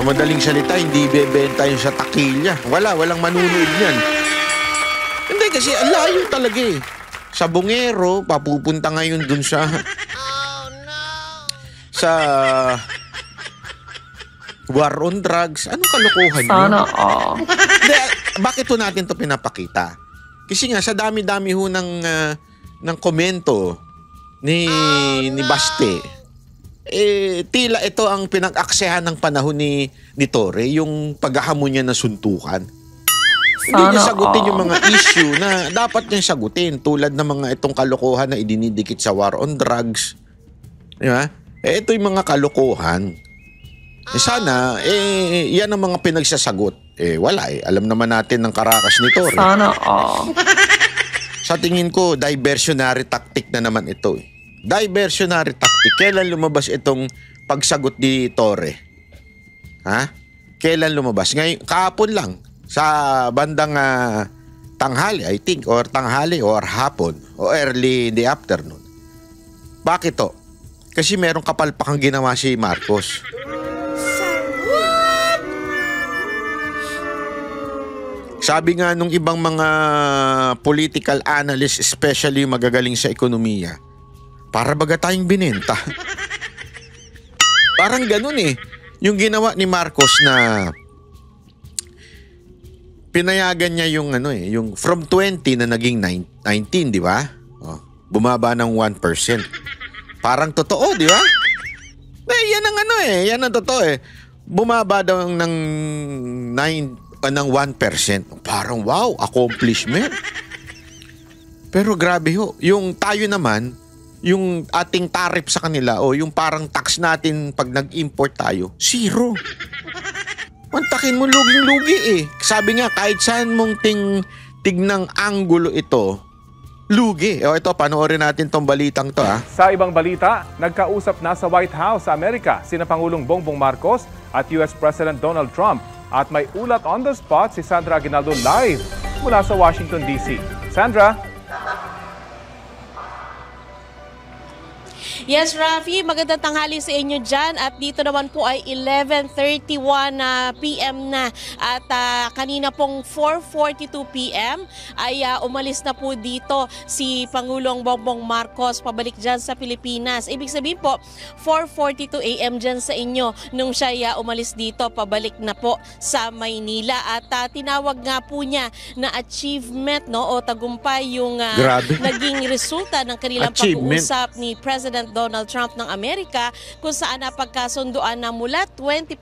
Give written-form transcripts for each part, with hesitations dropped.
Sa madaling salita, hindi bebenta yung sa takilya. Walang manunood niyan. Hindi kasi ang layo talaga eh. Sa Bungero, papupunta ngayon dun sa... sa... war on drugs. Anong kalokohan yun? Sana Hindi, bakit ho natin to pinapakita? Kasi nga, sa dami-dami ho ng komento ni Baste, tila ito ang pinag-aksehan ng panahon ni Torre, yung paghahamon niya na suntukan. Hindi niya sagutin yung mga issue na dapat niyang sagutin, tulad ng mga itong kalokohan na idinidikit sa war on drugs. Di ba? Ito yung mga kalokohan. Sana, yan ang mga pinagsasagot. Wala eh. Alam naman natin ng karakas ni Torre. Sana Sa tingin ko, diversionary tactic na naman ito eh. Diversionary tactic. Kailan lumabas itong pagsagot ni Torre? Ha? Kailan lumabas? Ngayon, kahapon lang. Sa bandang tanghali, I think. Or tanghali or hapon. O early in the afternoon. Bakit to? Kasi merong kapalpakang ginawa si Marcos. Sabi nga nung ibang mga political analysts, especially magagaling sa ekonomiya, para baga tayong binenta. Parang ganun eh. Yung ginawa ni Marcos na pinayagan niya yung yung from 20 na naging 19, di ba? Oh, bumaba ng 1%. Parang totoo, di ba? Yan ang yan ang totoo eh. Bumaba daw ng 1%. Parang wow, accomplishment. Pero grabe ho, yung tayo naman, yung ating tariff sa kanila o yung parang tax natin pag nag-import tayo, zero. Mantakin mo, luging-lugi eh. Sabi nga, kahit saan mong tignang anggulo ito, lugi. O ito, panoorin natin tong balitang to ha. Sa ibang balita, nagkausap na sa White House sa Amerika sina Pangulong Bongbong Marcos at US President Donald Trump. At may ulat on the spot si Sandra Aguinaldo live mula sa Washington, D.C. Sandra? Yes, Rafi, magandang tanghali sa inyo dyan. At dito naman po ay 11:31 p.m. na. At kanina pong 4:42 p.m. ay umalis na po dito si Pangulong Bongbong Marcos pabalik dyan sa Pilipinas. Ibig sabihin po, 4:42 a.m. dyan sa inyo nung siya umalis dito pabalik na po sa Maynila. At tinawag nga po niya na achievement o tagumpay yung naging resulta ng kanilang pag-uusap ni President Donald Trump ng Amerika, kung saan napagkasunduan na mula 20%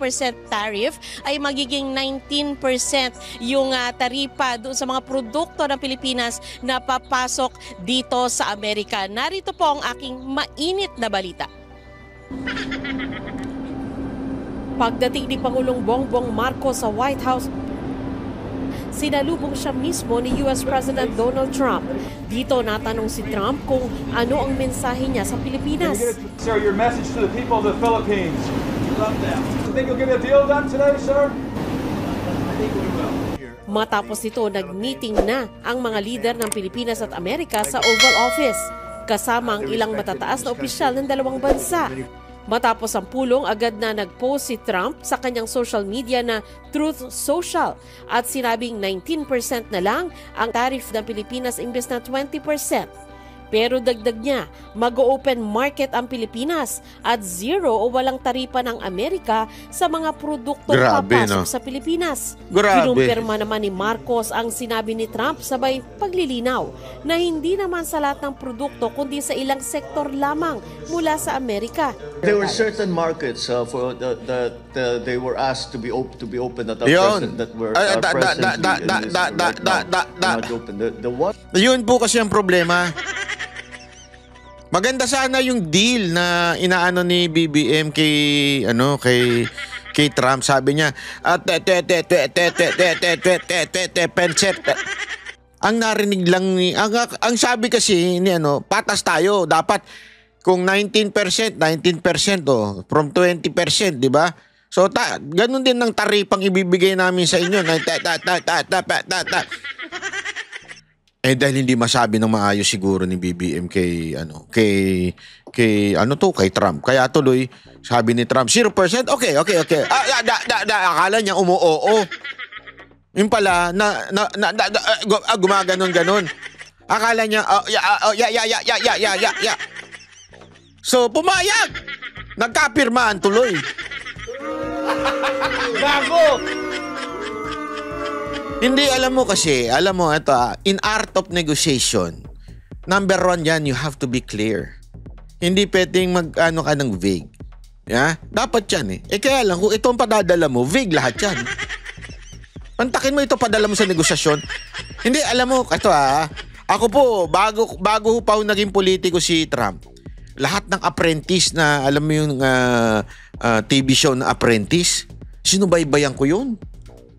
tariff ay magiging 19% yung taripa doon sa mga produkto ng Pilipinas na papasok dito sa Amerika. Narito po ang aking mainit na balita. Pagdating ni Pangulong Bongbong Marcos sa White House, sinalubong siya mismo ni US President Donald Trump. Dito natanong si Trump kung ano ang mensahe niya sa Pilipinas. Sir, your message to the people of the Philippines. You love them. You think you'll get a deal done today, sir? I think we will. Matapos nito, nag-meeting na ang mga lider ng Pilipinas at Amerika sa Oval Office, kasama ang ilang matataas na opisyal ng dalawang bansa. Matapos ang pulong, agad na nag-post si Trump sa kanyang social media na Truth Social at sinabing 19% na lang ang tariff ng Pilipinas imbes na 20%. Pero dagdag niya, mag-open market ang Pilipinas at zero o walang taripa ng Amerika sa mga produktong papasok sa Pilipinas. Kinumpirma naman ni Marcos ang sinabi ni Trump sabay paglilinaw na hindi naman sa lahat ng produkto kundi sa ilang sektor lamang mula sa Amerika. There were certain markets for they were asked to be open that are present that were not open. Yun po kasi ang problema. Maganda sana yung deal na inaano ni BBM kay Trump. Sabi niya, ang narinig lang ni ang sabi kasi ni patas tayo. Dapat kung 19% from 20%, di ba? So ganun din ng taripang ibibigay namin sa inyo. Dahil hindi masabi ng maayos siguro ni BBM kay kay Trump. Kaya tuloy, sabi ni Trump, 0%? Okay. Akala niya umuoo. Yung pala, gumaganon-ganon. Akala niya, yeah. So, pumayag. Nagkapirmahan tuloy. Gago! Hindi, alam mo, ito in art of negotiation, number 1 yan, you have to be clear. Hindi pwedeng mag-ano ka ng vague. Yeah? Dapat yan kaya lang, kung ito ang padadala mo, vague lahat yan. Pantakin mo ito, padala mo sa negosasyon. Hindi, alam mo, ito ako po, bago pa naging politiko si Trump, lahat ng apprentice na, alam mo yung TV show na Apprentice, sinubaybayan ko yun.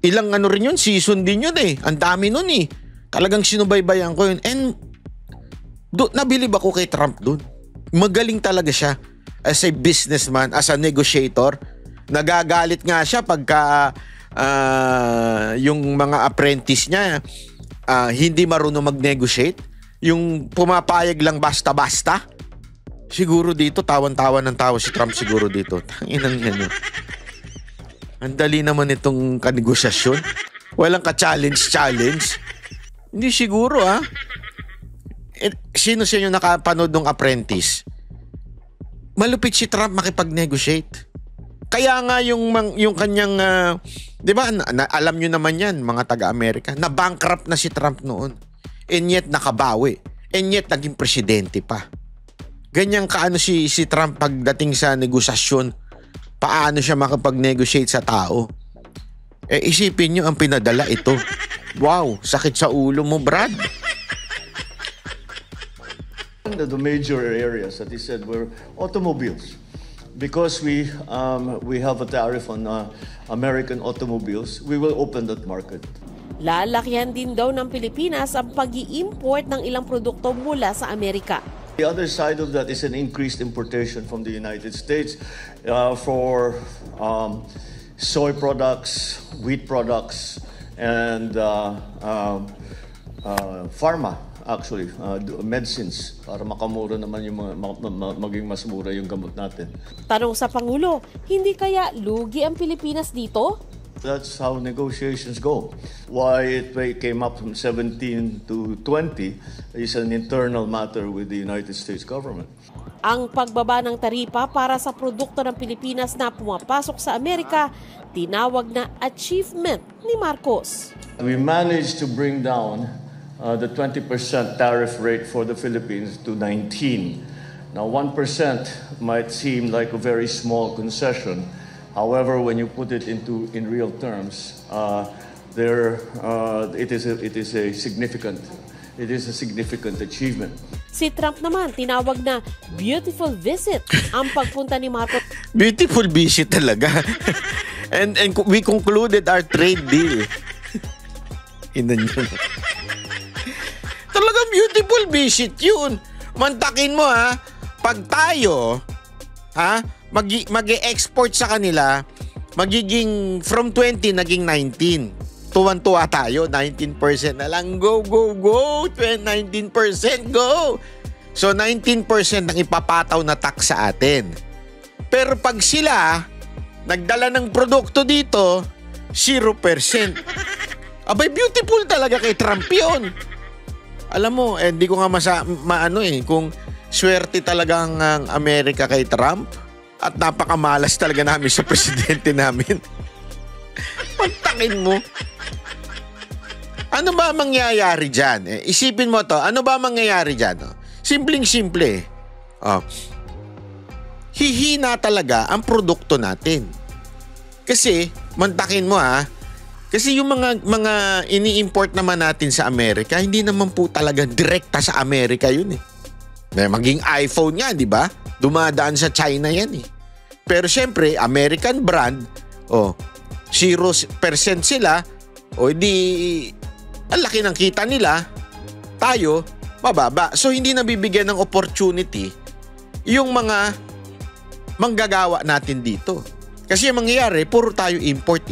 Ilang rin yun, season din yun Ang dami nun Talagang sinubaybayan ko yun. And nabilib ako kay Trump dun. Magaling talaga siya as a businessman, as a negotiator. Nagagalit nga siya pagka yung mga apprentice niya hindi marunong mag-negotiate. Yung pumapayag lang basta-basta. Siguro dito, tawan-tawan ng tawa si Trump siguro dito. Tanginang yan Ang dali naman itong kanegosasyon. Walang ka-challenge. Hindi siguro sino sa inyo nakapanood ng Apprentice? Malupit si Trump makipag-negotiate. Kaya nga yung kanyang, di ba, alam nyo naman yan, mga taga-Amerika, na-bankrupt na si Trump noon. And yet nakabawi. And yet naging presidente pa. Ganyan kaano si Trump pagdating sa negosasyon. Paano siya makapag-negotiate sa tao? Isipin nyo ang pinadala ito. Wow, sakit sa ulo mo, Brad. The major areas that he said were automobiles. Because we have a tariff on American automobiles, we will open that market. Lalakihan din daw ng Pilipinas ang pag-i-import ng ilang produkto mula sa Amerika. The other side of that is an increased importation from the United States for soy products, wheat products, and pharma, actually, medicines, para makamura naman yung maging mas mura yung gamot natin. Tanong sa Pangulo, hindi kaya lugi ang Pilipinas dito? That's how negotiations go. Why it came up from 17 to 20 is an internal matter with the United States government. Ang pagbaba ng taripa para sa produkto ng Pilipinas na pumapasok sa Amerika, tinawag na achievement ni Marcos. We managed to bring down the 20% tariff rate for the Philippines to 19. Now, 1% might seem like a very small concession. However, when you put it in real terms, it is a significant achievement. Si Trump naman tinawag na beautiful visit ang pagpunta ni Marcos. Beautiful visit talaga. and we concluded our trade deal. Inan yun. Talagang beautiful visit yun. Mantakin mo pag tayo mag-i-export sa kanila, magiging from 20 naging 19. Tuwan-tuwa tayo, 19% na lang. Go! 19%, go! So 19% ang ipapataw na tax sa atin. Pero pag sila nagdala ng produkto dito, 0%. Abay, beautiful talaga kay Trump yun. Alam mo, hindi ko nga kung swerte talaga ang Amerika kay Trump at napakamalas talaga namin sa presidente namin. Pagtakin mo. Ano ba mangyayari dyan? Isipin mo to, ano ba mangyayari dyan? Simpleng-simple. Hihina talaga ang produkto natin. Kasi, mantakin mo kasi yung mga ini-import naman natin sa Amerika, hindi naman po talaga direkta sa Amerika yun Maging iPhone nga, di ba? Dumadaan sa China yan Pero syempre, American brand, 0% sila, di ang laki ng kita nila, tayo, mababa. So hindi nabibigyan ng opportunity yung mga manggagawa natin dito. Kasi yung mangyayari, puro tayo import.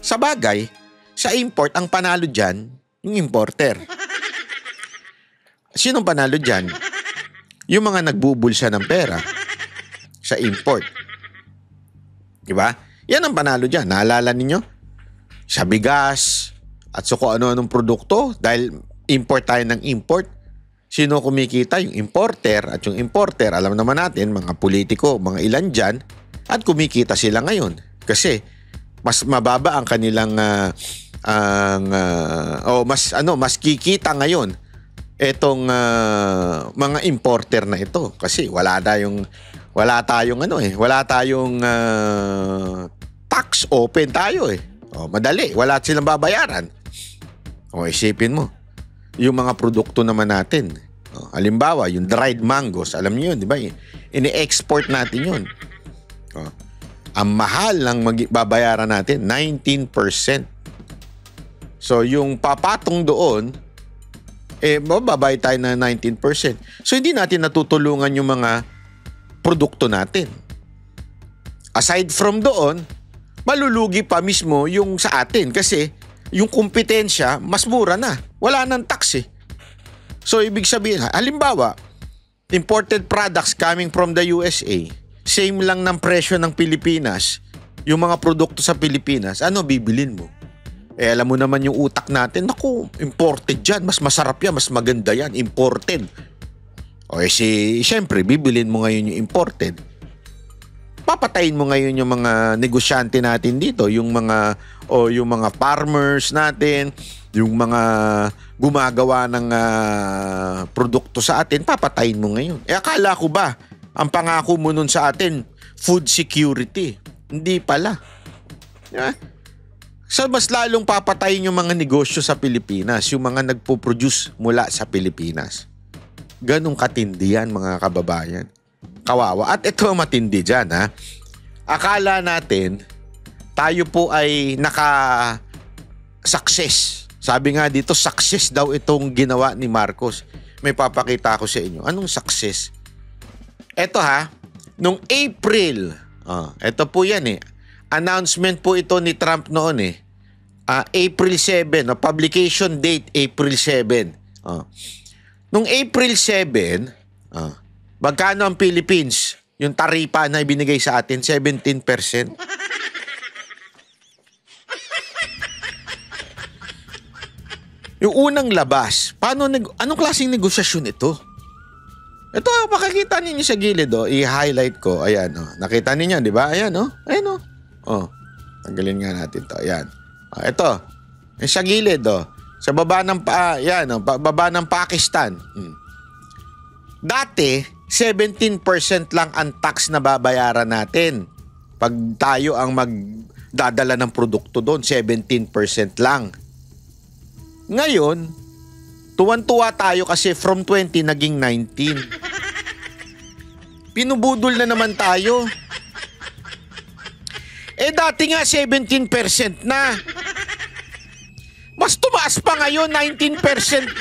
Sa bagay, sa import, ang panalo dyan, yung importer. Sinong panalo dyan? yung mga nagbubulsa ng pera sa import. Diba? Yan ang panalo dyan. Naalala ninyo? Sa bigas at sa kung ano-anong produkto, dahil import tayo ng import, sino kumikita? Yung importer. At yung importer, alam naman natin, mga politiko, mga ilan dyan, at kumikita sila ngayon. Kasi mas mababa ang kanilang mas kikita ngayon etong mga importer na ito kasi wala tayong tax, open tayo eh. Madali, wala silang babayaran. Isipin mo yung mga produkto naman natin. Halimbawa, yung dried mangoes, alam niyo yun, di ba? Ini-export natin yun. Ang mahal ng babayaran natin, 19%. So, yung papatong doon, bababay tayo na 19%. So, hindi natin natutulungan yung mga produkto natin. Aside from doon, malulugi pa mismo yung sa atin kasi yung kompetensya, mas mura na. Wala nang tax eh. So, ibig sabihin, halimbawa, imported products coming from the USA, same lang ng presyo ng Pilipinas, yung mga produkto sa Pilipinas, ano bibilin mo? Alam mo naman yung utak natin, naku, imported yan, mas masarap yan, mas maganda yan, imported. Siyempre, bibilin mo ngayon yung imported. Papatayin mo ngayon yung mga negosyante natin dito, yung mga farmers natin, yung mga gumagawa ng produkto sa atin, papatayin mo ngayon. Akala ko ba, ang pangako mo nun sa atin, food security. Hindi pala. Yeah. So, mas lalong papatayin yung mga negosyo sa Pilipinas, yung mga nagpo-produce mula sa Pilipinas. Ganong katindi yan, mga kababayan. Kawawa. At ito matindi dyan, ha? Akala natin, tayo po ay naka-success. Sabi nga dito, success daw itong ginawa ni Marcos. May papakita ko sa inyo. Anong success? Ito ha, nung April, ito po yan eh. Announcement po ito ni Trump noon eh. April 7, publication date April 7. Nung April 7, magkano ang Philippines? Yung taripa na ibinigay sa atin, 17%. Yung unang labas, anong klaseng negosyasyon ito? Ito, makikita ninyo sa gilid, i-highlight ko. Ayan, nakita ninyo, di ba? Ayan, ayan, tanggalin nga natin to. Ayan. Ito, sa gilid, sa baba ng baba ng Pakistan. Dati, 17% lang ang tax na babayaran natin. Pag tayo ang magdadala ng produkto doon, 17% lang. Ngayon, tuwan-tuwa tayo kasi from 20 naging 19. Pinubudol na naman tayo. Dati nga 17% na. Mas tumaas pa ngayon, 19%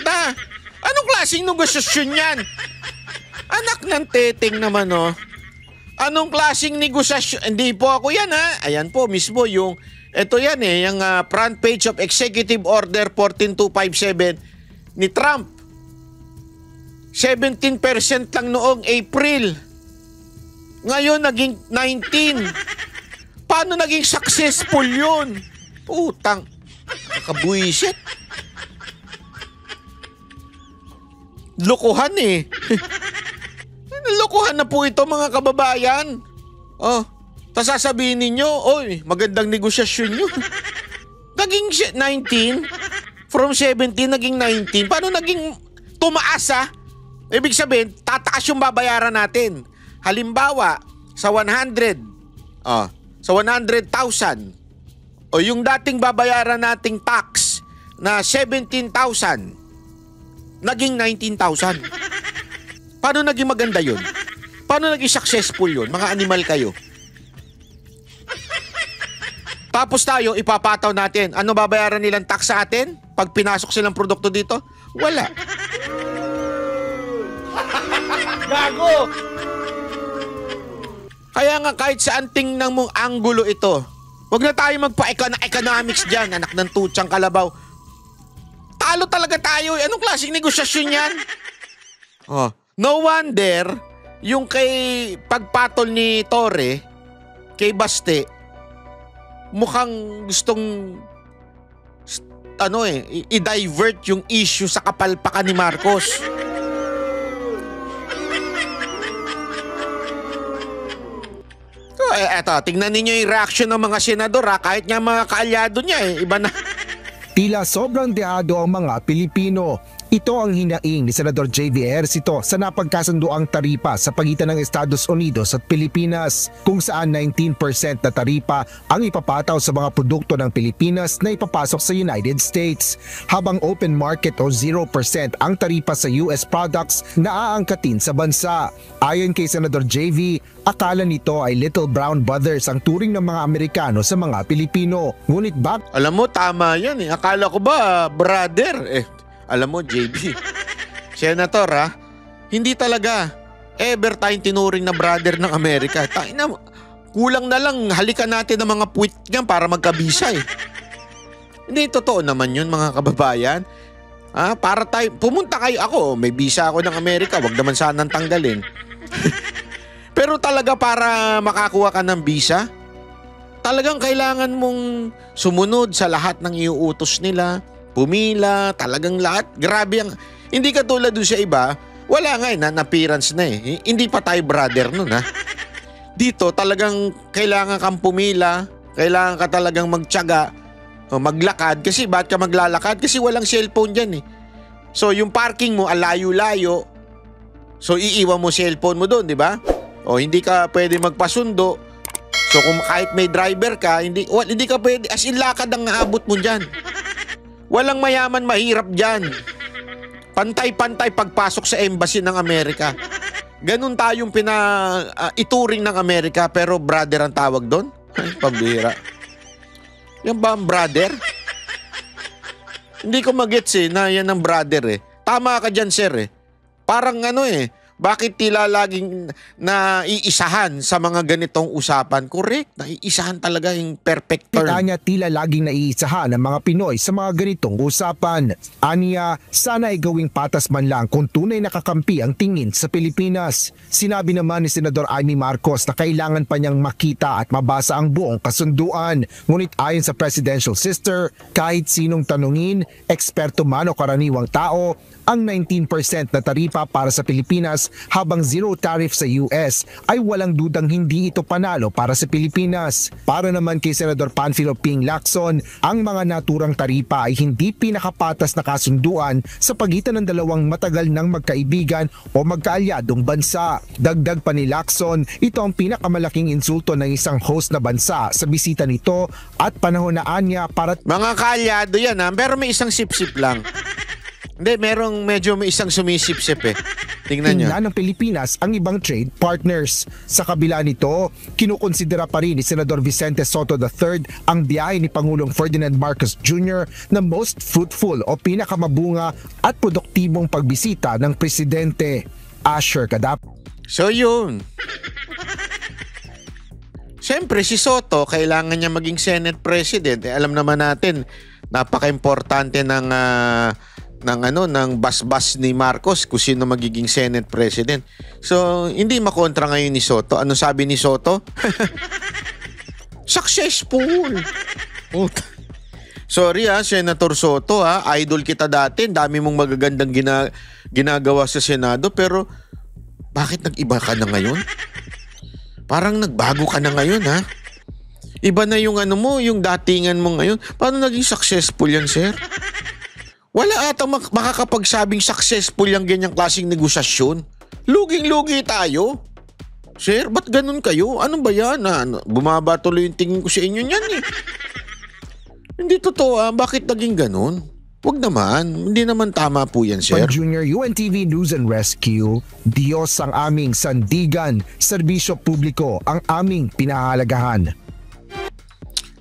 na. Anong klaseng negosasyon yan? Anak ng teteng naman, Anong klaseng negosasyon? Hindi po ako yan, ha? Ayan po, mismo yung, ito yan yung front page of Executive Order 14257 ni Trump. 17% lang noong April. Ngayon, naging 19%. Paano naging successful yun? Putang, kakabuisit. Lokohan eh. Lokohan na po ito, mga kababayan. Tas sasabihin ninyo, oy, magandang negosyasyon nyo. Naging 19, from 17 naging 19. Paano naging tumaas Ibig sabihin, tataas yung babayaran natin. Halimbawa, sa 100, sa 100,000, o yung dating babayaran nating tax na 17,000, naging 19,000. Paano naging maganda yun? Paano naging successful yun? Mga animal kayo. Tapos tayo, ipapataw natin. Ano babayaran nilang tax sa atin? Pag pinasok silang produkto dito? Wala. Gago! Kaya nga kahit saan tingnan mong anggulo ito, wag na tayo magpa-economics dyan, anak ng tutsang kalabaw. Talo talaga tayo. Anong klaseng negosyasyon yan? No wonder yung kay pagpatol ni Torre kay Baste mukhang gustong i-divert yung issue sa kapalpakan ni Marcos. So, eto, tingnan ninyo yung reaction ng mga senador kahit nga mga kaalyado niya iba na. Tila sobrang deado ang mga Pilipino. Ito ang hinaing ni Senador J.V. Ejercito sa napagkasunduang taripa sa pagitan ng Estados Unidos at Pilipinas, kung saan 19% na taripa ang ipapataw sa mga produkto ng Pilipinas na ipapasok sa United States, habang open market o 0% ang taripa sa US products na aangkatin sa bansa. Ayon kay Senador J.V., akala nito ay Little Brown Brothers ang turing ng mga Amerikano sa mga Pilipino. Ngunit alam mo, tama yan Akala ko ba brother? Alam mo, JB, Senator hindi talaga ever tayong tinuring na brother ng Amerika. Kulang na lang halikan natin ng mga puwit niyan para magkabisa Hindi totoo naman yun, mga kababayan. Para tayo, pumunta kayo, ako, may visa ako ng Amerika, wag naman sanang tanggalin. Pero talaga para makakuha ka ng visa, talagang kailangan mong sumunod sa lahat ng iuutos nila, pumila, talagang lahat. Grabe hindi katulad doon sa iba, wala nga na-appearance na Hindi pa tayo brother nun Dito talagang kailangan kang pumila, kailangan ka talagang magtiyaga, maglakad. Kasi bakit ka maglalakad? Kasi walang cellphone dyan So yung parking mo, alayo-layo. So iiwan mo cellphone mo doon, di ba? O hindi ka pwede magpasundo. So kung kahit may driver ka, hindi ka pwede, as in lakad ang aabot mo dyan. Walang mayaman mahirap dyan. Pantay-pantay pagpasok sa embassy ng Amerika. Ganun tayong ituring ng Amerika, pero brother ang tawag doon? Ay, pambihira. Yan ba ang brother? Hindi ko magets na yan ang brother Tama ka dyan, sir Parang bakit tila laging naiisahan sa mga ganitong usapan? Correct, naiisahan talaga yung perfect term. Tanya tila laging naiisahan ang mga Pinoy sa mga ganitong usapan. Aniya, sana ay gawing patas man lang kung tunay nakakampi ang tingin sa Pilipinas. Sinabi naman ni Senador Amy Marcos na kailangan pa niyang makita at mabasa ang buong kasunduan. Ngunit ayon sa presidential sister, kahit sinong tanungin, eksperto man o karaniwang tao, ang 19% na taripa para sa Pilipinas habang zero tariff sa US ay walang dudang hindi ito panalo para sa Pilipinas. Para naman kay Senador Panfilo Ping Lacson, ang mga naturang taripa ay hindi pinakapatas na kasunduan sa pagitan ng dalawang matagal ng magkaibigan o magkaalyadong bansa. Dagdag pa ni Lacson, ito ang pinakamalaking insulto ng isang host na bansa sa bisita nito at panahonaan niya para... Mga kaalyado yan pero may isang sip-sip lang. Hindi, may isang sumisip-sip Tingnan nyo. Tingnan ng Pilipinas ang ibang trade partners. Sa kabila nito, kinukonsidera pa rin ni Senador Vicente Soto III ang biyahe ni Pangulong Ferdinand Marcos Jr. na most fruitful o pinakamabunga at produktibong pagbisita ng presidente. Asher Kadap. So yun. Siyempre si Soto kailangan niya maging Senate President. Alam naman natin, napaka-importante ng basbas ni Marcos kung sino magiging Senate President. So, hindi makontra ngayon ni Soto. Ano sabi ni Soto? Successful! Sorry Senator Soto idol kita dati. Dami mong magagandang ginagawa sa Senado, pero bakit nag-iba ka na ngayon? Parang nagbago ka na ngayon Iba na yung yung datingan mo ngayon. Paano naging successful yan, sir? Wala ata makakapagsabing successful yung ganyang klaseng negosasyon. Luging-lugi tayo. Sir, ba't ganun kayo? Ano ba yan? Bumaba tuloy yung tingin ko sa inyo niyan Hindi totoo Bakit naging ganun? Huwag naman. Hindi naman tama po yan, sir. Pag Junior UNTV News and Rescue, Diyos ang aming sandigan, serbisyo publiko ang aming pinahalagahan.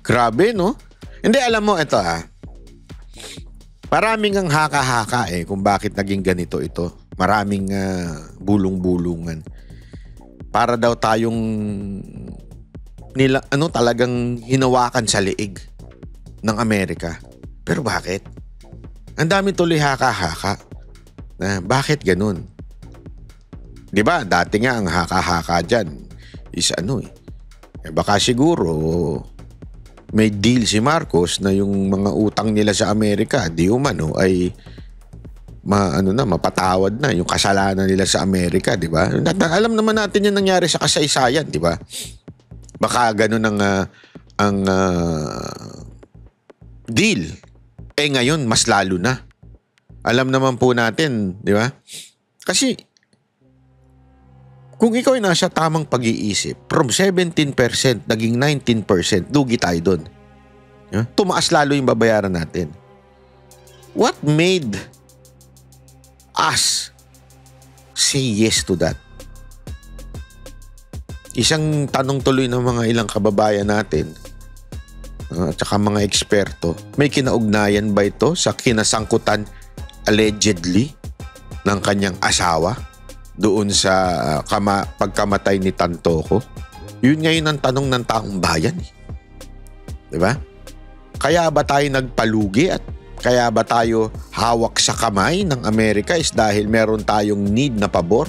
Grabe, no? Hindi, alam mo, ito maraming ang haka-haka kung bakit naging ganito ito. Maraming bulong-bulungan. Para daw tayong talagang hinawakan sa liig ng Amerika. Pero bakit? Ang dami tuloy haka-haka. Bakit ganun? Di ba? Dati nga ang haka-haka dyan is baka siguro may deal si Marcos na yung mga utang nila sa Amerika, di umano ay mapatawad na yung kasalanan nila sa Amerika, di ba? Alam naman natin yung nangyari sa kasaysayan, di ba? Baka ganun ang deal. Ngayon, mas lalo na. Alam naman po natin, di ba? Kasi, kung ikaw ay nasa tamang pag-iisip, from 17% naging 19%, lugi tayo doon. Tumaas lalo yung babayaran natin. What made us say yes to that? Isang tanong tuloy ng mga ilang kababayan natin at saka mga eksperto, may kinaugnayan ba ito sa kinasangkutan allegedly ng kanyang asawa doon sa pagkamatay ni Tantoco? Yun ngayon ang tanong ng taong bayan. Diba? Kaya ba tayo nagpalugi at kaya ba tayo hawak sa kamay ng Amerika is dahil meron tayong need na pabor?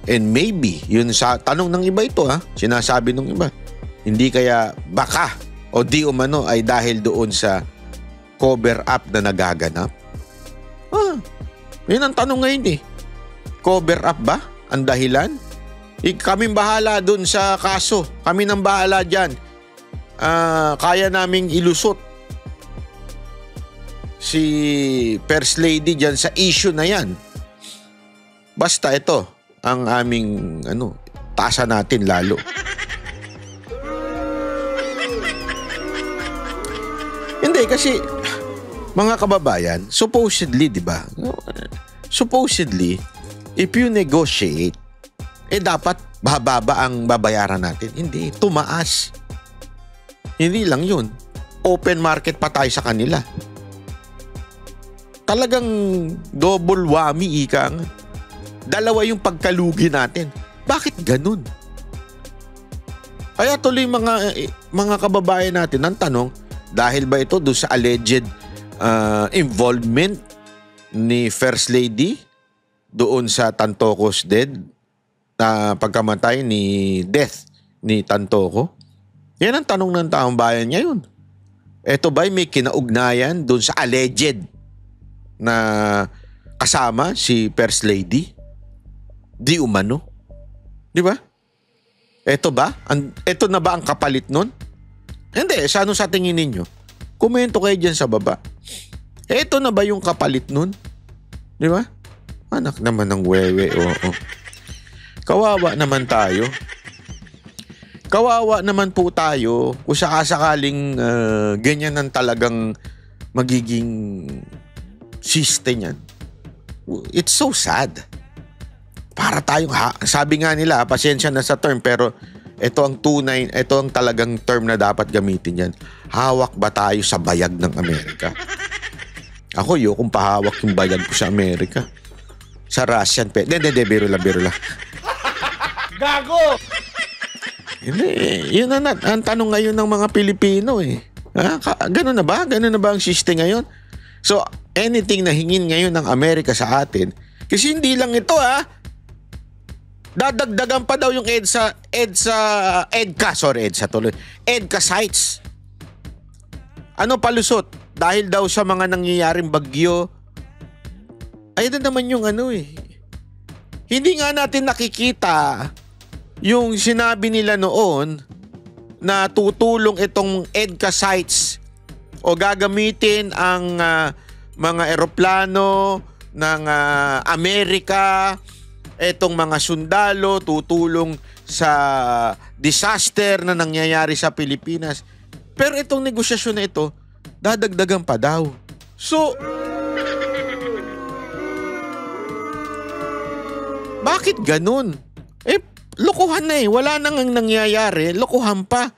And maybe, yun sa tanong ng iba ito sinasabi ng iba, hindi kaya baka o di umano ay dahil doon sa cover up na nagaganap? Yun ang tanong ngayon Cover up ba ang dahilan? Kaming bahala dun sa kaso. Kami nang bahala dyan. Kaya naming ilusot si First Lady dyan sa issue na yan. Basta ito ang aming tasa natin lalo. Hindi kasi mga kababayan, supposedly, di ba? Supposedly, if you negotiate, dapat bababa ang babayaran natin. Hindi, tumaas. Hindi lang yun. Open market pa tayo sa kanila. Talagang double whammy, ika nga. Dalawa yung pagkalugi natin. Bakit ganun? Kaya tuloy mga kababayan natin ang tanong, dahil ba ito doon sa alleged involvement ni First Lady doon sa Tantoco's pagkamatay death ni Tantoco? Yan ang tanong ng taong bayan ngayon. Ito ba'y may kinaugnayan doon sa alleged na kasama si First Lady? Di umano? Di ba? Ito na ba ang kapalit nun? Hindi, sa tingin ninyo? Komento kayo dyan sa baba. Ito na ba yung kapalit nun? Di ba? Anak naman ng wewe, oo. Kawawa naman tayo. Kawawa naman po tayo kung sakasakaling ganyan ang talagang magiging siste niyan. It's so sad. Para tayong, sabi nga nila, pasensya na sa term, pero ito ang tunay, ito ang talagang term na dapat gamitin yan. Hawak ba tayo sa bayag ng Amerika? Ako, kung pahawak yung bayag ko sa Amerika. Sa Russian, biro lang. Gago! Hindi, yun ang tanong ngayon ng mga Pilipino Ganun na ba? Ganun na ba ang system ngayon? So, anything na hingin ngayon ng Amerika sa atin, kasi hindi lang ito dadagdagan pa daw yung EDCA sites. Ano palusot? Dahil daw sa mga nangyayaring bagyo. Ayun na naman yung Hindi nga natin nakikita yung sinabi nila noon na tutulong itong EDCA sites o gagamitin ang mga eroplano ng Amerika, etong mga sundalo, tutulong sa disaster na nangyayari sa Pilipinas. Pero itong negosyasyon na ito, dadagdagan pa daw. So, bakit ganun? Lokohan na wala nang nangyayari, lokohan pa.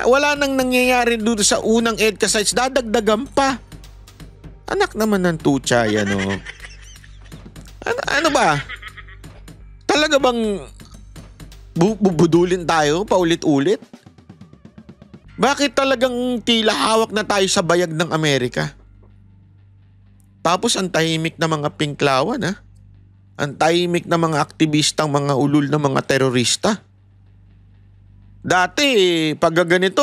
Wala nang nangyayari doon sa unang EDCA sites, dadagdagan pa. Anak naman ng tutsa yan, Ano ba? Talaga bang bubudulin tayo paulit-ulit? Bakit talagang tila hawak na tayo sa bayag ng Amerika? Tapos ang tahimik na mga pinklawan, Ang tahimik na mga aktivistang mga ulul na mga terorista. Dati, pag ganito,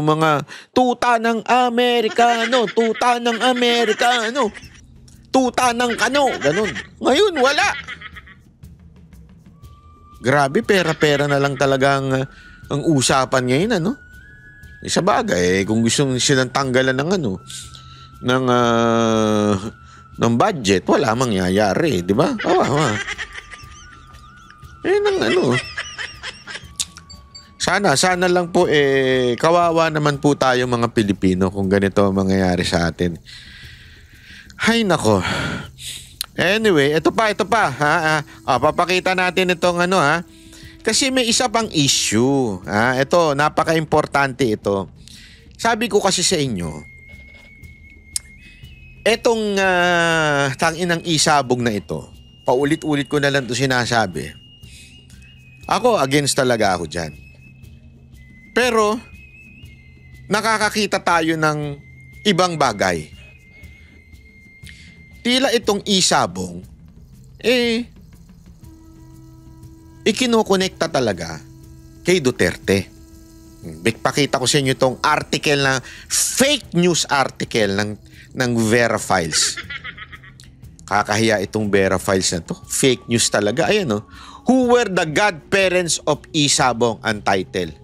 mga tuta ng Amerikano, tuta ng Amerikano, tuta ng kano, ganun. Ngayon, wala. Grabe, pera-pera na lang talagang ang usapan ngayon, ano? Sa bagay, kung gusto silang tanggalan ng ng budget, wala mangyayari, di ba? Kawawa. Sana lang po kawawa naman po tayo mga Pilipino kung ganito ang mangyayari sa atin. Hay nako. Anyway, ito pa ha. Papakita natin itong kasi may isa pang issue. Ito, napaka-importante ito. Sabi ko kasi sa inyo, etong tanginang isabong na ito, paulit-ulit ko na lang ito sinasabi. Ako, against talaga ako dyan. Pero, nakakakita tayo ng ibang bagay. Tila itong isabong, ikinokonekta talaga kay Duterte. Pakita ko sa inyo itong article na, fake news article ng Vera Files. Kakahiya itong Vera Files na to. Fake news talaga. Ayan Who were the godparents of Isabong ang title.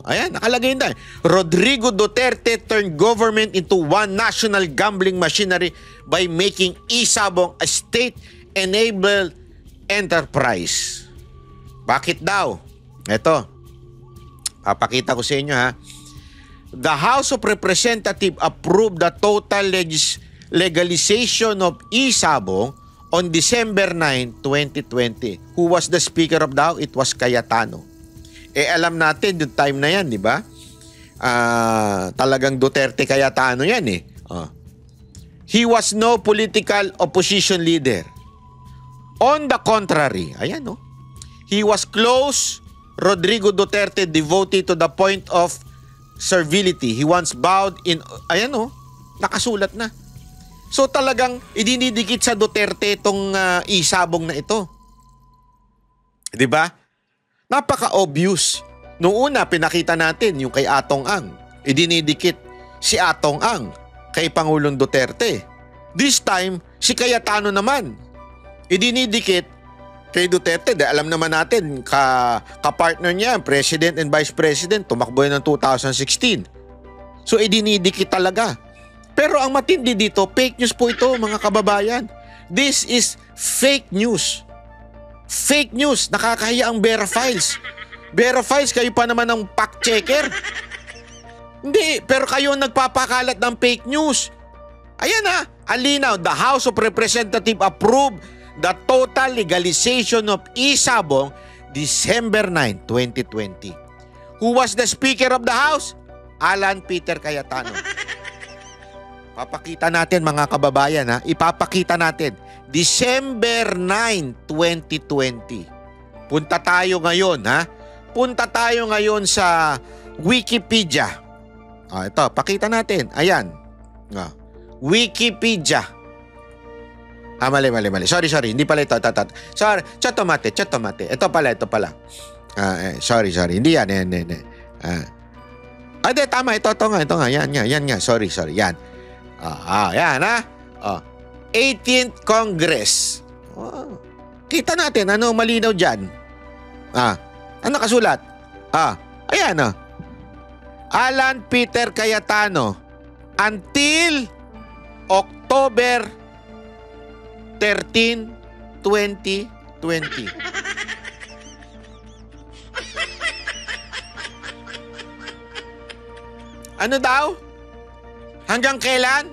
Ayan, nakalagay na. Rodrigo Duterte turned government into one national gambling machinery by making Isabong a state-enabled enterprise. Bakit daw? Ito, papakita ko sa inyo ha. The House of Representatives approved the total legalization of Isabong on December 9, 2020. Who was the Speaker of the House? It was Cayetano. Alam natin yung time na yan, di ba? Talagang Duterte Cayetano yan He was no political opposition leader. On the contrary, ayan he was close. Rodrigo Duterte devoted to the point of servility. He once bowed in, ayan nakasulat na. So talagang idinidikit sa Duterte itong isabong na ito. Di ba? Napaka-obvious. Noong una, pinakita natin yung kay Atong Ang. Idinidikit si Atong Ang kay Pangulong Duterte. This time, si Cayetano naman. Idinidikit kay Duterte. Dahil alam naman natin, ka-partner niya, President and Vice President, tumakbo yun ng 2016. So, idinidikit talaga. Pero ang matindi dito, fake news po ito, mga kababayan. This is fake news. Fake news. Nakakahiya ang Vera Files. Vera Files, kayo pa naman ng fact-checker. Hindi, pero kayo nagpapakalat ng fake news. Ayan alinaw. The House of Representatives approved the total legalization of Isabong December 9, 2020. Who was the Speaker of the House? Alan Peter Cayetano. Papakita natin mga kababayan ipapakita natin. December 9, 2020. Punta tayo ngayon Punta tayo ngayon sa Wikipedia. Ito, pakita natin. Ayan. Wikipedia. Mali. Sorry. Hindi pala ito. Sorry. Chatomate. Ito pala. Sorry. Hindi yan. Hindi, tama. Ito nga. Yan nga. Sorry. Yan. Yan 18th Congress. Kita natin. Ano malinaw dyan? Ano kasulat? Ayan Alan Peter Cayetano until October 13, 2020. Ano daw? Hanggang kailan?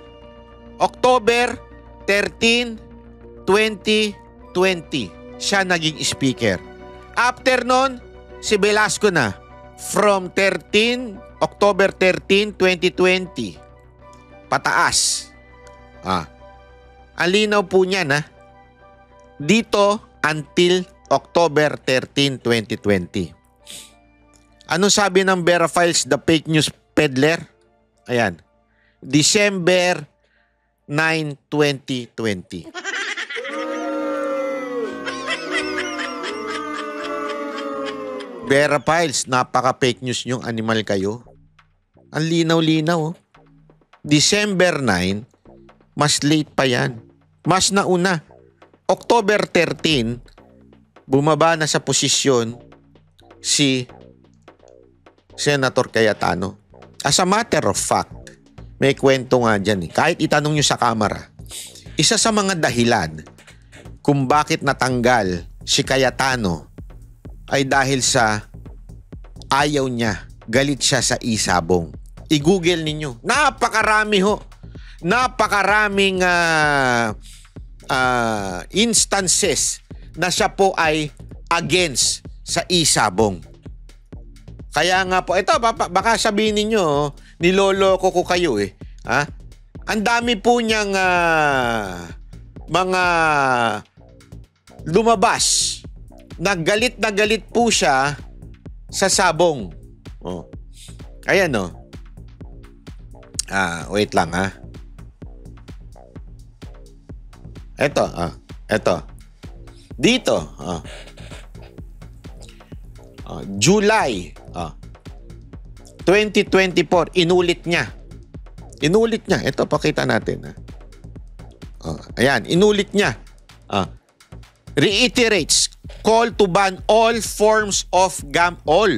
October 13, 2020. Siya naging speaker. After nun, si Velasco na. From October 13, 2020. Pataas. Ang linaw po niyan dito until October 13, 2020. Ano sabi ng Vera Files, the fake news peddler? Ayan. December 9, 2020. Vera Files, napaka-fake news yung animal kayo. Ang linaw-linaw. Oh. December 9, mas late pa yan. Mas nauna. October 13, bumaba na sa posisyon si Senator Cayetano. As a matter of fact, may kwento nga dyan eh. Kahit itanong nyo sa kamera, isa sa mga dahilan kung bakit natanggal si Cayetano ay dahil sa ayaw niya, galit siya sa isabong. I-google ninyo. Napakarami ho. Napakaraming instances na siya po ay against sa isabong. Kaya nga po, ito baka sabihin ninyo, niloloko ko kayo eh. Ha? Ang dami po niyang mga lumabas. Na galit po siya sa sabong. Oh. Ayan oh. Wait lang ha. Ito. Dito, July 2024, inulit niya. Ito, pakita natin. Ayan, inulit niya. Reiterates, call to ban all forms of all.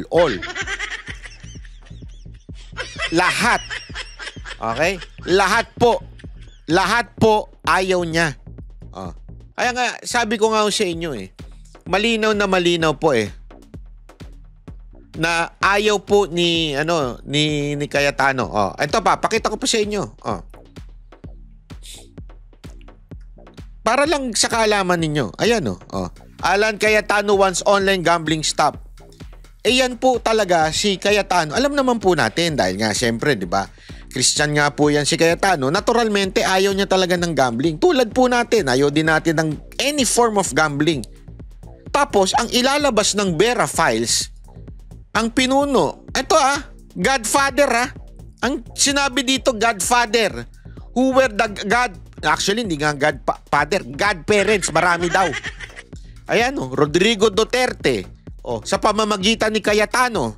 Lahat. Okay? Lahat po ayaw niya. Kaya nga, sabi ko nga sa inyo eh, malinaw po eh, na ayaw po ni Cayetano. Ito pa, pakita ko pa sa inyo. Para lang sa kaalaman ninyo. Ayan Alan Cayetano wants online gambling stop. Yan po talaga si Cayetano. Alam naman po natin dahil nga siyempre, 'di ba? Christian nga po yan si Cayetano. Naturalmente ayaw niya talaga ng gambling. Tulad po natin, ayaw din natin ng any form of gambling. Tapos ang ilalabas ng Vera Files, ang pinuno, ito Godfather Ang sinabi dito, Godfather. Who were the God, actually hindi nga Godfather, Godparents, marami daw. Ayan Rodrigo Duterte. Sa pamamagitan ni Cayetano.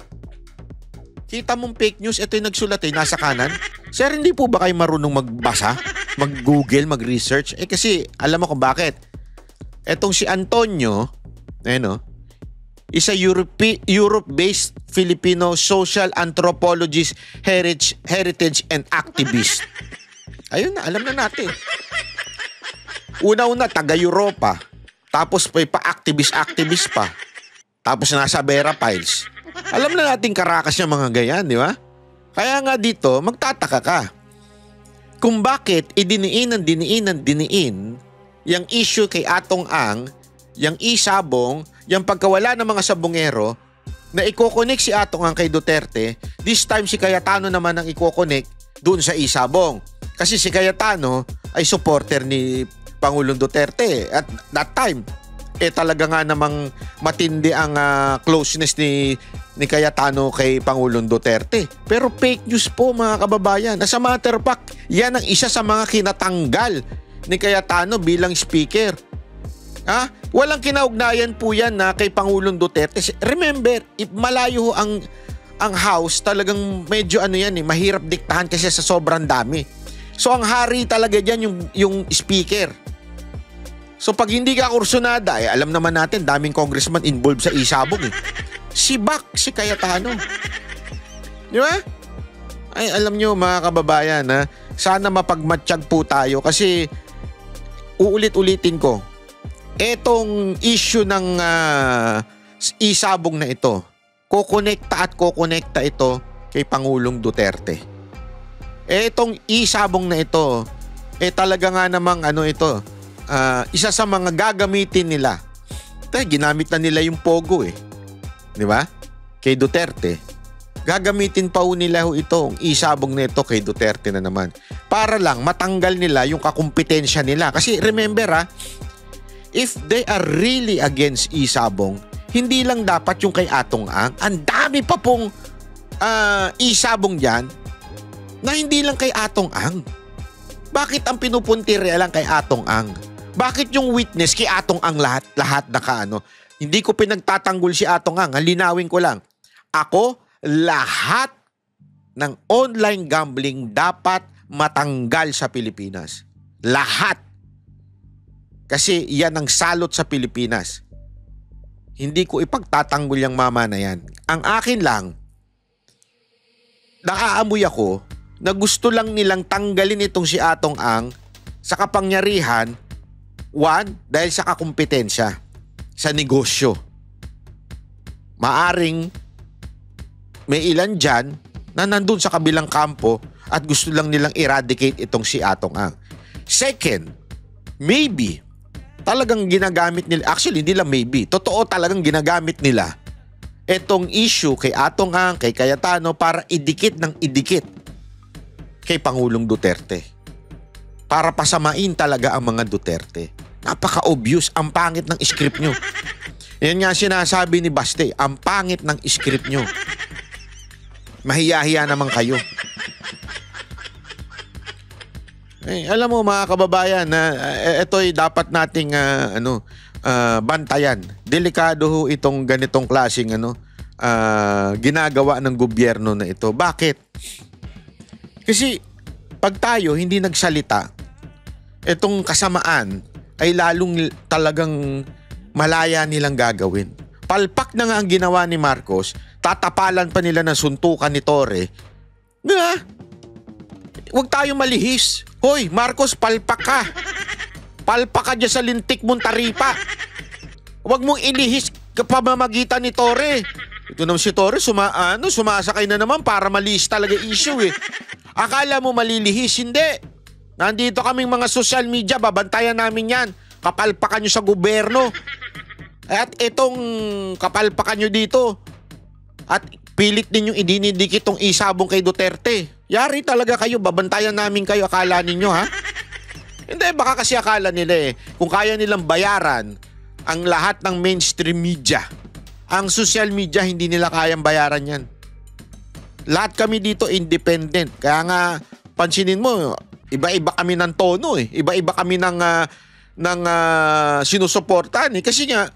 Kita mong fake news, ito yung nagsulat nasa kanan. Sir, hindi po ba kayo marunong magbasa? Mag-google, mag-research? Kasi alam mo kung bakit. Etong si Antonio, is a Europe-based Filipino social anthropologist, heritage and activist. Ayun na, alam na natin. Una-una, taga-Europa. Tapos pa-activist pa. Tapos nasa Vera Files. Alam na natin karakas niya mga ganyan, di ba? Kaya nga dito, magtataka ka. Kung bakit idiniin yung issue kay Atong Ang, yung isabong, yung pagkawala ng mga sabongero, na iko-connect si Atong Ang kay Duterte, this time si Cayetano naman ang iko-connect doon sa isabong. Kasi si Cayetano ay supporter ni Pangulong Duterte. At that time, talaga nga namang matindi ang closeness ni Cayetano kay Pangulong Duterte. Pero fake news po mga kababayan. As a matter of fact, yan ang isa sa mga kinatanggal ni Cayetano bilang speaker. Walang kinaugnayan po yan kay Pangulong Duterte. Remember, malayo ang house, talagang medyo mahirap diktahan kasi sa sobrang dami. So ang hari talaga dyan yung speaker. So pag hindi ka kursunada, alam naman natin, daming congressman involved sa isabong. Si Cayetano. Di ba? Ay, alam nyo mga kababayan, sana mapagmatsyag po tayo kasi uulit-ulitin ko, etong issue ng isabong na ito, kokonekta ito kay Pangulong Duterte. Etong isabong na ito, talaga nga namang ito, isa sa mga gagamitin nila. Ginamit na nila yung Pogo di ba? Kay Duterte. Gagamitin pa nila itong isabong na ito kay Duterte na naman. Para lang matanggal nila yung kakumpetensya nila. Kasi remember if they are really against isabong, hindi lang dapat yung kay Atong Ang. Ang dami pa pong isabong dyan na hindi lang kay Atong Ang. Bakit ang pinupuntirya lang kay Atong Ang? Bakit yung witness kay Atong Ang lahat na Hindi ko pinagtatanggol si Atong Ang. Linawin ko lang. Ako, lahat ng online gambling dapat matanggal sa Pilipinas. Lahat. Kasi yan ang salot sa Pilipinas. Hindi ko ipagtatanggol yung mama na yan. Ang akin lang, nakaamoy ako na gusto lang nilang tanggalin itong si Atong Ang sa kapangyarihan, one, dahil sa kakumpetensya sa negosyo. Maaring may ilan dyan na nandun sa kabilang kampo at gusto lang nilang eradicate itong si Atong Ang. Second, maybe talagang ginagamit nila, actually hindi lang maybe, totoo talagang ginagamit nila itong issue kay Atong Ang, kay Cayetano para idikit ng idikit kay Pangulong Duterte. Para pasamain talaga ang mga Duterte. Napaka-obvious, ang pangit ng script nyo. Yan nga sinasabi ni Baste, ang pangit ng script nyo. Mahiya-hiya naman kayo. Alam mo mga kababayan na ito'y dapat nating bantayan. Delikado ho itong ganitong klaseng ginagawa ng gobyerno na ito. Bakit? Kasi pag tayo hindi nagsalita, itong kasamaan ay lalong talagang malaya nilang gagawin. Palpak na nga ang ginawa ni Marcos, tatapalan pa nila ng suntukan ni Torre. Diba? Huwag tayo malihis. Hoy, Marcos, palpak ka. Palpak ka dyan sa lintik mong taripa. Huwag mong ilihis kapamamagitan ni Torre. Ito naman si Torre, sumasakay na naman para malihis talaga issue eh. Akala mo malilihis? Hindi. Nandito kaming mga social media, babantayan namin yan. Kapalpakan nyo sa gobyerno. At itong kapalpakan nyo dito. At pilit ninyong idinidikit itong isabong kay Duterte. Yari talaga kayo, babantayan namin kayo, akala ninyo ha? Hindi, baka kasi akala nila kung kaya nilang bayaran ang lahat ng mainstream media, ang social media hindi nila kayang bayaran yan. Lahat kami dito independent, kaya nga pansinin mo, iba-iba kami ng tono iba-iba kami ng sinusuportahan kasi nga,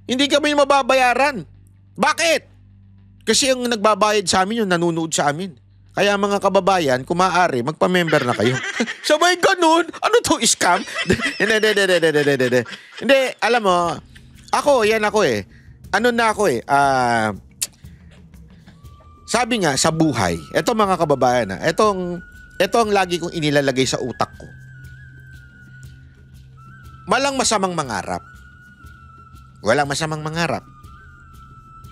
hindi kami mababayaran. Bakit? Kasi ang nagbabayad sa amin yung nanonood sa amin. Kaya mga kababayan, kung maaari, magpa-member na kayo. Sabay ganun? Ano to, scam? Hindi, alam mo, yan ako Ano na ako sabi nga, sa buhay, eto mga kababayan ito ang lagi kong inilalagay sa utak ko. Walang masamang mangarap. Walang masamang mangarap.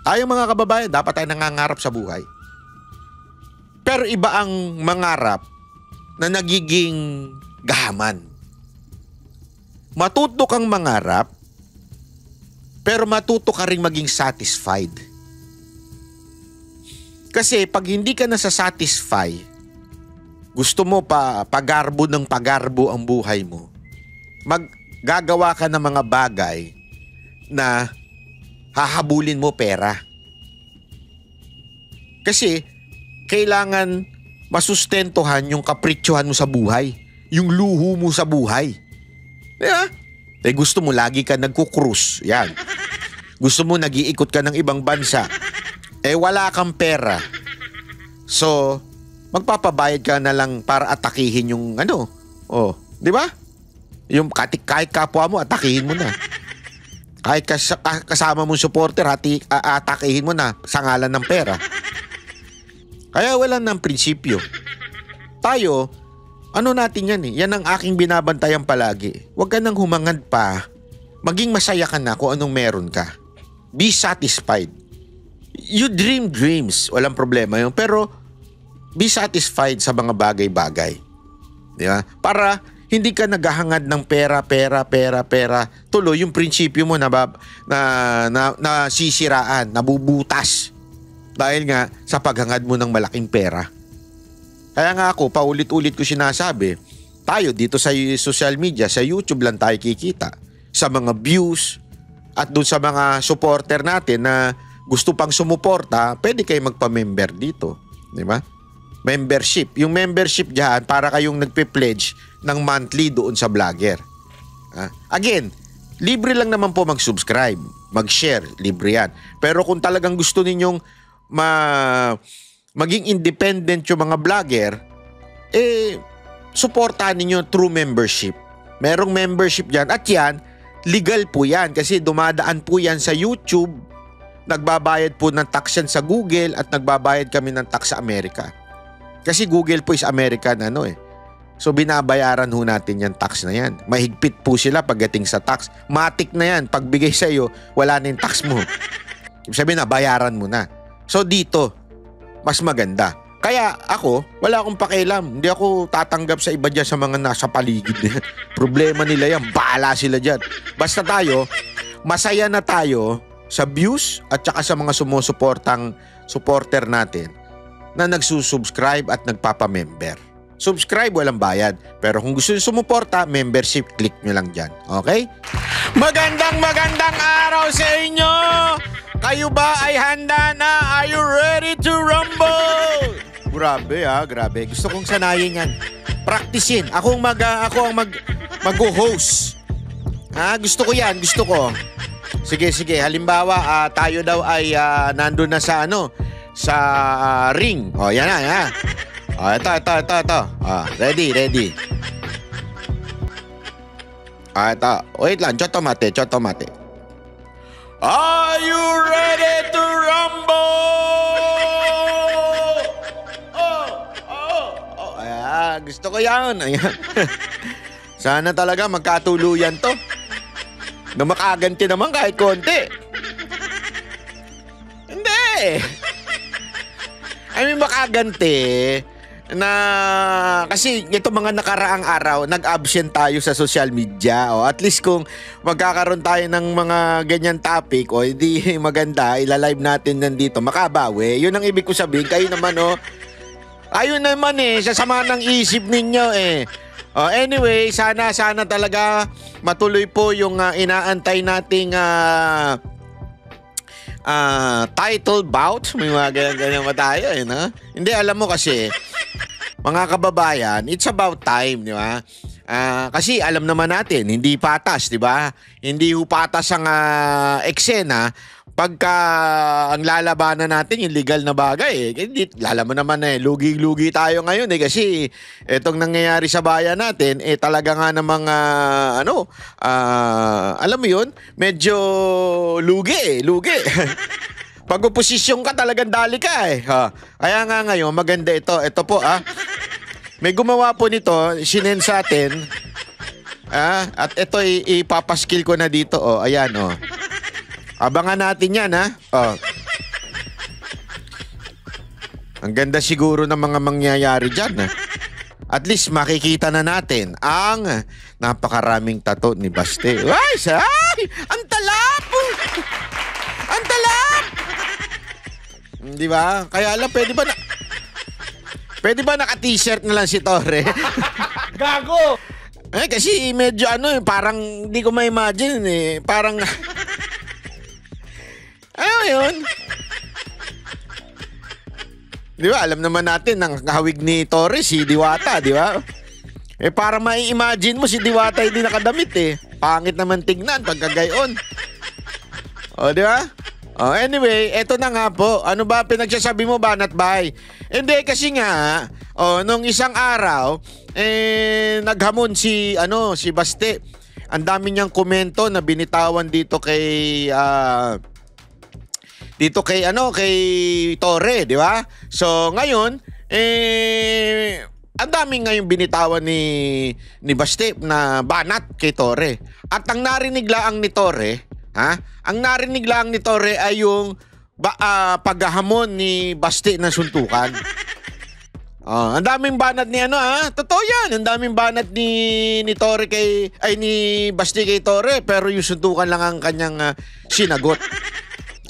Tayong mga kababayan, dapat tayo nangangarap sa buhay. Pero iba ang mangarap na nagiging gahaman. Matuto kang mangarap, pero matuto ka rin maging satisfied. Kasi pag hindi ka nasasatisfy, gusto mo pagarbo ng pagarbo ang buhay mo, maggagawa ka ng mga bagay na hahabulin mo pera. Kasi kailangan masustentuhan yung kapritsyohan mo sa buhay, yung luho mo sa buhay. Diba? Gusto mo lagi ka nagkukrus. Yan. Gusto mo nag-iikot ka ng ibang bansa. Wala kang pera. So, magpapabayad ka na lang para atakihin yung di ba? Yung kahit kapwa mo, atakihin mo na. Kahit kasama mong supporter, atakihin mo na sa ngalan ng pera. Kaya wala ng prinsipyo. Tayo, natin yan Yan ang aking binabantayan palagi. Huwag ka nang humangad pa. Maging masaya ka na kung anong meron ka. Be satisfied. You dream dreams. Walang problema yun. Pero, be satisfied sa mga bagay-bagay. Di ba? Para hindi ka naghahangad ng pera. Tuloy yung prinsipyo mo na sisiraan, nabubutas. Dahil nga sa paghangad mo ng malaking pera. Kaya nga ako, paulit-ulit ko sinasabi, tayo dito sa social media, sa YouTube lang tayo kikita. Sa mga views at dun sa mga supporter natin na gusto pang sumuporta, pwede kayo magpa-member dito. Di ba? Membership. Yung membership dyan, para kayong nagpe-pledge ng monthly doon sa vlogger. Again, libre lang naman po mag-subscribe, mag-share, libre yan. Pero kung talagang gusto ninyong maging independent yung mga vlogger, suportahan ninyo through membership. Merong membership dyan at yan, legal po yan kasi dumadaan po yan sa YouTube, nagbabayad po ng tax yan sa Google at nagbabayad kami ng tax sa Amerika. Kasi Google po is American So binabayaran ho natin yung tax na yan. Mahigpit po sila pagdating sa tax. Matik na yan. Pagbigay sa iyo, wala na yung tax mo. Ibig sabihin na, bayaran mo na. So dito, mas maganda. Kaya ako, wala akong pakialam. Hindi ako tatanggap sa iba dyan sa mga nasa paligid na yan. Problema nila yan. Bahala sila dyan. Basta tayo, masaya na tayo sa views at saka sa mga sumusuportang supporter natin na nagsusubscribe at nagpapamember. Subscribe, walang bayad. Pero kung gusto nyo sumuporta, membership, click nyo lang dyan. Okay? Magandang araw sa inyo! Kayo ba ay handa na? Are you ready to rumble? Grabe grabe. Gusto kong sanayin yan. Practicein. Ako ang mag-host. Gusto ko yan, gusto ko. Sige. Halimbawa, tayo daw ay nandun na sa sa ring. Yan na. Ito. Ready. Ito. Wait lang, chotomate. Are you ready to rumble? Ayan, gusto ko yan. Ayan. Sana talaga magkatuluyan to. Na makaganti naman kahit konti. Hindi. Makaganti na kasi ito mga nakaraang araw nag-absent tayo sa social media at least kung magkakaroon tayo ng mga ganyan topic hindi maganda ilalive natin nandito makabawi. Yun ang ibig ko sabihin. Kayo naman ayun naman sa sama ng isip ninyo anyway, sana talaga matuloy po yung inaantay nating title bout. May mga ganyan ba tayo no? Hindi, alam mo kasi mga kababayan, it's about time, di ba? Kasi alam naman natin, hindi patas, di ba? Hindi patas ang eksena pagka ang lalabanan natin yung legal na bagay. Hindi, alam mo naman lugi-lugi tayo ngayon kasi itong nangyayari sa bayan natin talaga nga namang alam mo yun, medyo lugi. Pag oposisyon ka, talagang dali ka Kaya nga ngayon, maganda ito. Ito po may gumawa po nito, sinend sa atin. At ito ipapaskil ko na dito. Ayan Abangan natin yan Ang ganda siguro ng mga mangyayari dyan At least makikita na natin ang napakaraming tattoo ni Baste. Ay! Ang talap! Ang talap! Di ba? Kaya alam, pwede ba naka-t-shirt na lang si Torre? Gago! Kasi medyo parang hindi ko ma-imagine Parang yun. Di ba? Alam naman natin, ang kahawig ni Torre, si Diwata, di ba? Para mai-imagine mo, si Diwata hindi nakadamit Pangit naman tignan, pagkagayon. Di ba? Anyway, eto na nga po. Ano ba pinagsasabi mo, Banat Bay? Hindi, kasi nga, nung isang araw, naghamon si Baste. Ang dami niyang komento na binitawan dito kay kay Torre, di ba? So, ngayon, ang dami ngayon binitawan ni Baste na banat kay Torre. At ang narinig lang ni Torre, ang narinig lang ni Torre ay yung paghahamon ni Baste na suntukan. Ang daming banat ni totoo yan. Ang daming banat ni Torre ni Baste kay Torre, pero yung suntukan lang ang kanyang sinagot.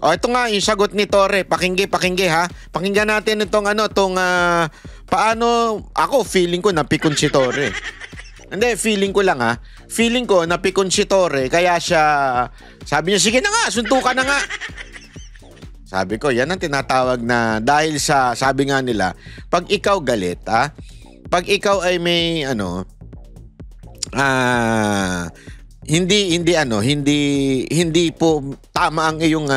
Ito nga yung sagot ni Torre. Pakinggan Pakinggan natin itong paano ako feeling ko napikon si Torre. Hindi, feeling ko lang Feeling ko napikon si Torre kaya siya sabi niya, sige na nga, suntukan na nga. Sabi ko, yan ang tinatawag na dahil sa sabi nga nila, pag ikaw galit, pag ikaw ay may hindi po tama ang iyong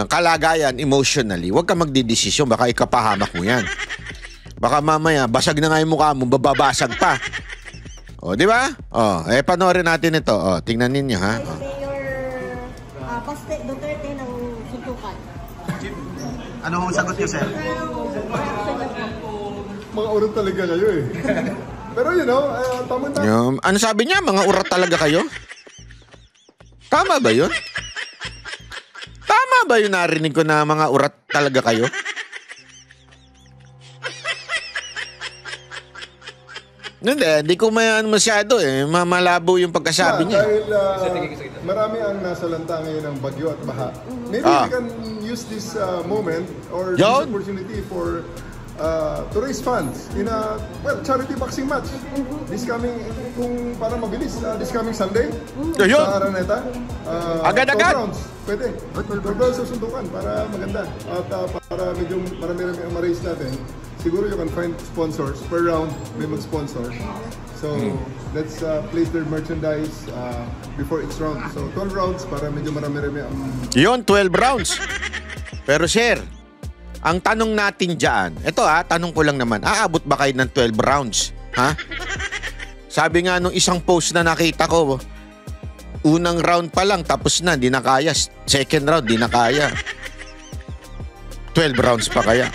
kalagayan emotionally. Huwag ka magdidesisyon, baka ikapahamak mo yan. Baka mamaya basag na nga yung mukha mo, bababasag pa. O, di ba? O, panoorin natin ito. O, tingnan ninyo, ha? O. Mayor Baste Duterte ng suntukan. Ano ang sagot niyo, sir? Mga urat talaga kayo eh. Pero tama na. Ano sabi niya? Mga urat talaga kayo? Tama ba yun? Tama ba yun narinig ko na mga urat talaga kayo? Hindi ko masyado eh. Malabo yung pagkasabi niya. Dahil marami ang nasalanta ngayon ng bagyo at baha. Maybe we can use this moment or this opportunity for to raise funds in a charity boxing match. This coming, kung para mabilis, this coming Sunday sa Araneta. Agad-agad? 12 rounds. Pwede. 12 rounds sa suntukan para maganda. At para medyo marami-rami ang ma-raise natin. Siguro you can find sponsors. Per round, may mag-sponsor. So, let's place their merchandise before each round. So, 12 rounds para medyo marami-rami ang... Yun, 12 rounds. Pero sir, ang tanong natin dyan, ito tanong ko lang naman, aabot ba kayo ng 12 rounds? Ha? Sabi nga nung isang post na nakita ko, unang round pa lang, tapos na, di na kaya. Second round, di na kaya. 12 rounds pa kaya.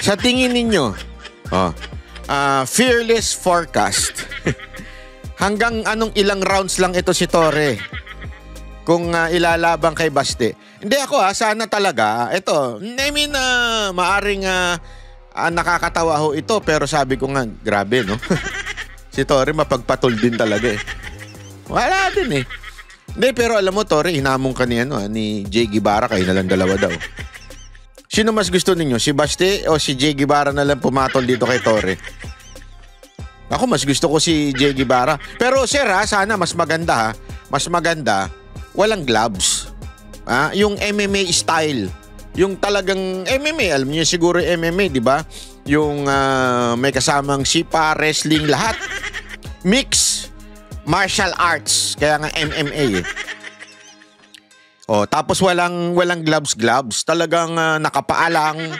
Sa tingin ninyo, fearless forecast, hanggang anong ilang rounds lang ito si Torre kung ilalabang kay Baste? Hindi ako sana talaga, ito, maaring nakakatawa ho ito, pero sabi ko nga, grabe no? Si Torre mapagpatol din talaga eh. Wala din eh. Hindi, pero alam mo Torre, hinamong ka ni Jay Guevara, kayo na lang dalawa daw. Sino mas gusto ninyo? Si Baste o si Jay Guevara na lang pumatol dito kay Torre? Ako mas gusto ko si Jay Guevara. Pero sir sana mas maganda mas maganda, walang gloves. Yung MMA style. Yung talagang MMA, alam niyo siguro yung MMA, di ba? Yung may kasamang sipa, wrestling, lahat. Mix martial arts. Kaya nga MMA eh. Tapos walang gloves. Talagang nakapaalang.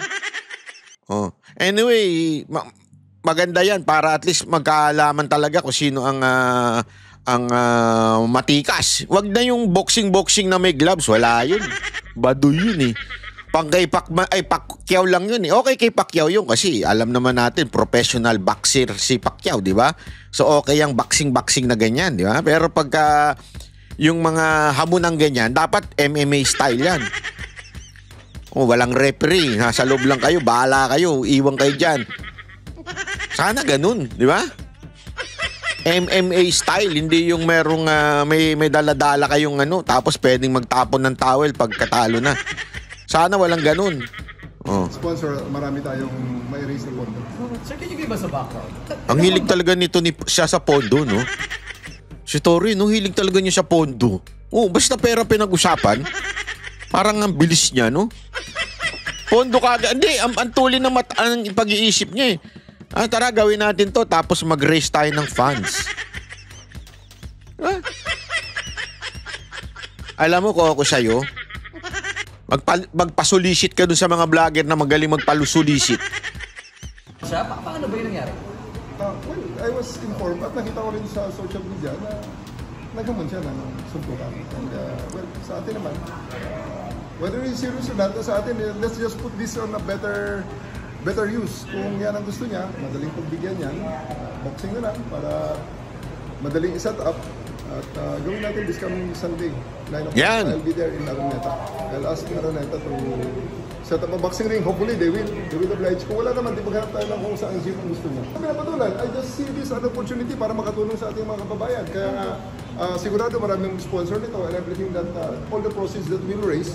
Anyway, maganda 'yan para at least magkaalaman talaga kung sino ang matikas. Wag na yung boxing na may gloves, wala 'yun. Baduy 'yun eh. Pacquiao lang 'yun eh. Okay kay Pacquiao 'yun kasi alam naman natin professional boxer si Pacquiao, 'di ba? So okay ang boxing na ganyan, 'di ba? Pero pagka yung mga hamon ng ganyan, dapat MMA style yan. Walang referee. Nasa loob lang kayo, bahala kayo, iwan kayo dyan. Sana ganun, di ba? MMA style, hindi yung merong may daladala kayong tapos pwedeng magtapon ng towel pagkatalo na. Sana walang ganun. Sponsor, marami tayong may raise na pondo. Sir, can you give us a background? Ang hilig talaga nito siya sa pondo, no? Si Torre, hilig talaga niya sa pondo. Basta pera pinag-usapan. Parang ang bilis niya, no? Pondo kagad. Hindi, ang tuloy ng ang pag-iisip niya eh. Tara, gawin natin to, tapos mag-raise tayo ng funds. Alam mo ko ako sa'yo, magpasulisit ka dun sa mga vlogger na magaling magpalusulisit. Paano ba yung nangyari? Well, I was informed at nakita ko rin sa social media na naghamon siya ng suntukan. And sa atin naman, whether it's serious or not, sa atin, let's just put this on a better use. Kung yan ang gusto niya, madaling pagbigyan yan, boxing na lang para madaling i-set up. At gawin natin this coming Sunday, 9 o'clock. I'll be there in Araneta. I'll ask Araneta to set up a boxing ring. Hopefully, they will oblige. Kung wala naman, di maghanap tayo lang kung saan gym ang gusto niya. Pinapatulan, I just see this as an opportunity para makatulong sa ating mga kababayan. Kaya nga, sigurado maraming sponsor nito and everything that, all the proceeds that we'll raise,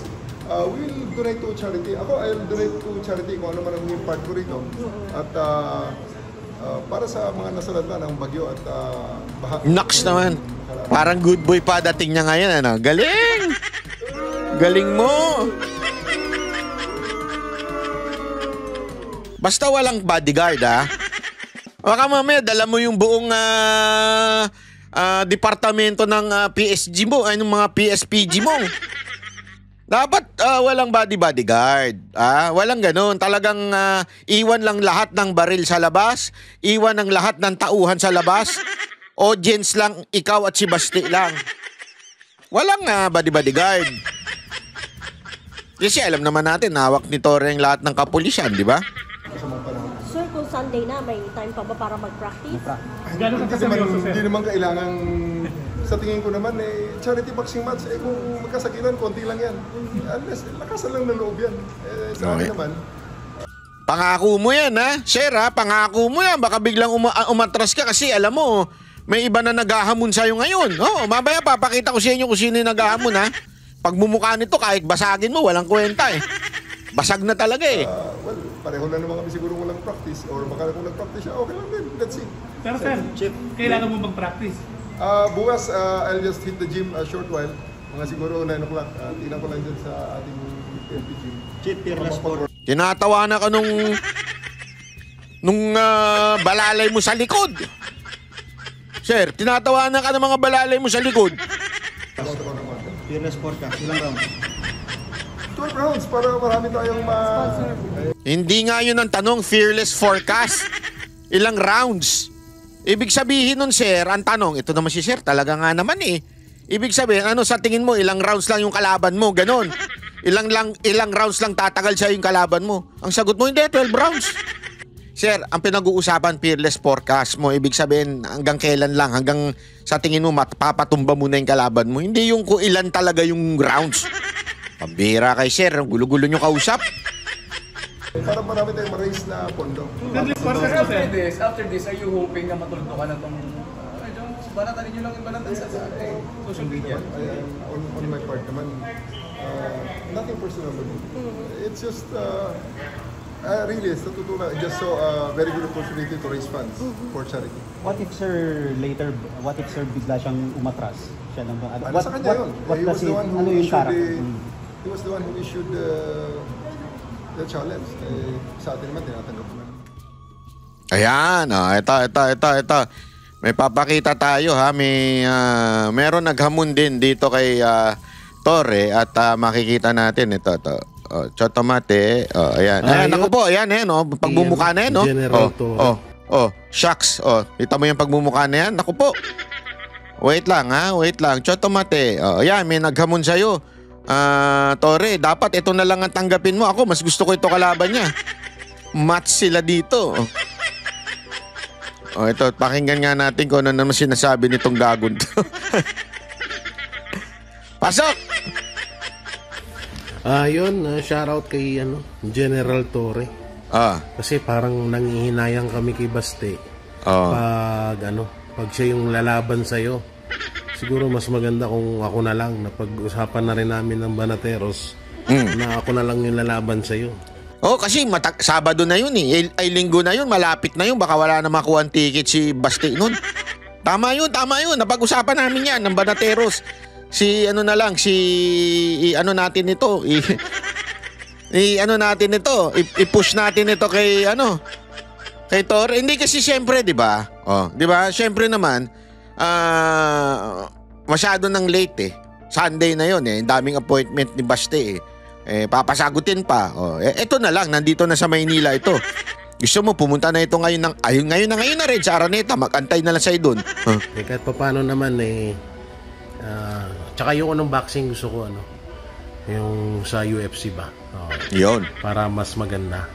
we'll donate to charity. Ako, I'll donate to charity kung ano man ang part ko rito. At para sa mga nasalanta ng bagyo at baha. Naks naman. Parang good boy pa dating niya ngayon. Galing! Galing mo! Basta walang bodyguard Baka mamaya, dala mo yung buong departamento ng PSG mo, ay ng mga PSPG mo. Dapat walang bodyguard. Walang ganun. Talagang iwan lang lahat ng baril sa labas, iwan ang lahat ng tauhan sa labas, audience lang, ikaw at si Basti lang. Walang bodyguard. Kasi alam naman natin, hawak ni Torre ang lahat ng kapulisan, di ba? Sir, kung Sunday na, may time pa ba para mag-practice? Hindi naman kailangan, sa tingin ko naman, charity boxing match, kung magkasakitan, konti lang yan. Unless, lakasan lang ng loob yan. Sa akin naman. Pangako mo yan, ha? Sir, ha? Pangako mo yan. Baka biglang umatras ka kasi alam mo, may iba na naghahamon sa'yo ngayon. Mamaya papakita ko sa inyo kung sino yung naghahamon, ha? Pagmumukha nito, kahit basagin mo, walang kwenta, eh. Basag na talaga, eh. Well, pareho na naman kami siguro walang practice. Or baka kung nag-practice siya, okay lang din. Let's see. Pero sir, Chip, kailangan mo mag-practice? Bukas, I'll just hit the gym a short while. Mga siguro 9 o'clock. Tingnan ko lang dyan sa ating PNP gym. Chip, Fearless Sport. Tinatawa na ka nung balalay mo sa likod. Sir, tinatawa na ka ng mga balalay mo sa likod. Fearless Sport ka, ilang rounds? 12 rounds para marami tayong Hindi nga yun ang tanong, fearless forecast. Ilang rounds? Ibig sabihin nun, sir, ang tanong, ito naman si sir, talaga nga naman eh. Ibig sabihin, ano sa tingin mo, ilang rounds lang yung kalaban mo, ganon. Ilang rounds lang tatagal siya yung kalaban mo. Ang sagot mo, hindi, 12 rounds. Sir, ang pinag-uusapan, fearless forecast mo, ibig sabihin, hanggang kailan lang, hanggang sa tingin mo, papatumba mo na yung kalaban mo. Hindi yung kung ilan talaga yung rounds. Pambira kay sir, ang gulo-gulo nyo kausap. Parang marami tayong ma-raise na pondo. After this, are you hoping na matulungan na itong banatan ninyo lang yung banatan sa social media? On my part naman, nothing personal with it. It's just, really, it's natutunan. Just so very good opportunity to raise funds for charity. What if sir bigla siyang umatras? Siya lang ba? Sa kanya yun. He was the one who issued the challenge. Sa atin naman, tinatanggap naman. Ayan, ito. May papakita tayo, ha. Meron naghamon din dito kay Torre at makikita natin ito. Chotomate. Ayan. Naku po, ayan, pagbumuka na yan, no? General Torre. Shucks. Kita mo yung pagbumuka na yan? Naku po. Wait lang, ha? Chotomate. Ayan, may naghamon sa'yo. Torre, dapat ito na lang ang tanggapin mo. Ako, mas gusto ko ito kalaban niya. Match sila dito. Ito, pakinggan nga natin kung ano naman sinasabi nitong gagon to. Pasok! Yun, shoutout kay General Torre. Kasi parang nangihinayang kami kay Baste. Pag siya yung lalaban sa'yo. Siguro mas maganda kung ako na lang, napag-usapan na rin namin ng Banateros na ako na lang yung lalaban sa'yo. Kasi Sabado na yun eh. Ay Linggo na yun, malapit na yun. Baka wala na makuha ang ticket si Basti nun. Tama yun. Napag-usapan namin yan ng Banateros. I-push natin ito kay Torre. Hindi kasi syempre, di ba? Di ba? Syempre naman, masyado nang late eh. Sunday na yun eh. Daming appointment ni Basti eh. Papasagutin pa. Ito na lang, nandito na sa Maynila ito. Gusto mo, pumunta na ito ngayon na rin sa Araneta. Mag-antay na lang sa'yo dun. Kahit pa paano naman tsaka yung unboxing gusto ko yung sa UFC ba? Yun. Para mas maganda.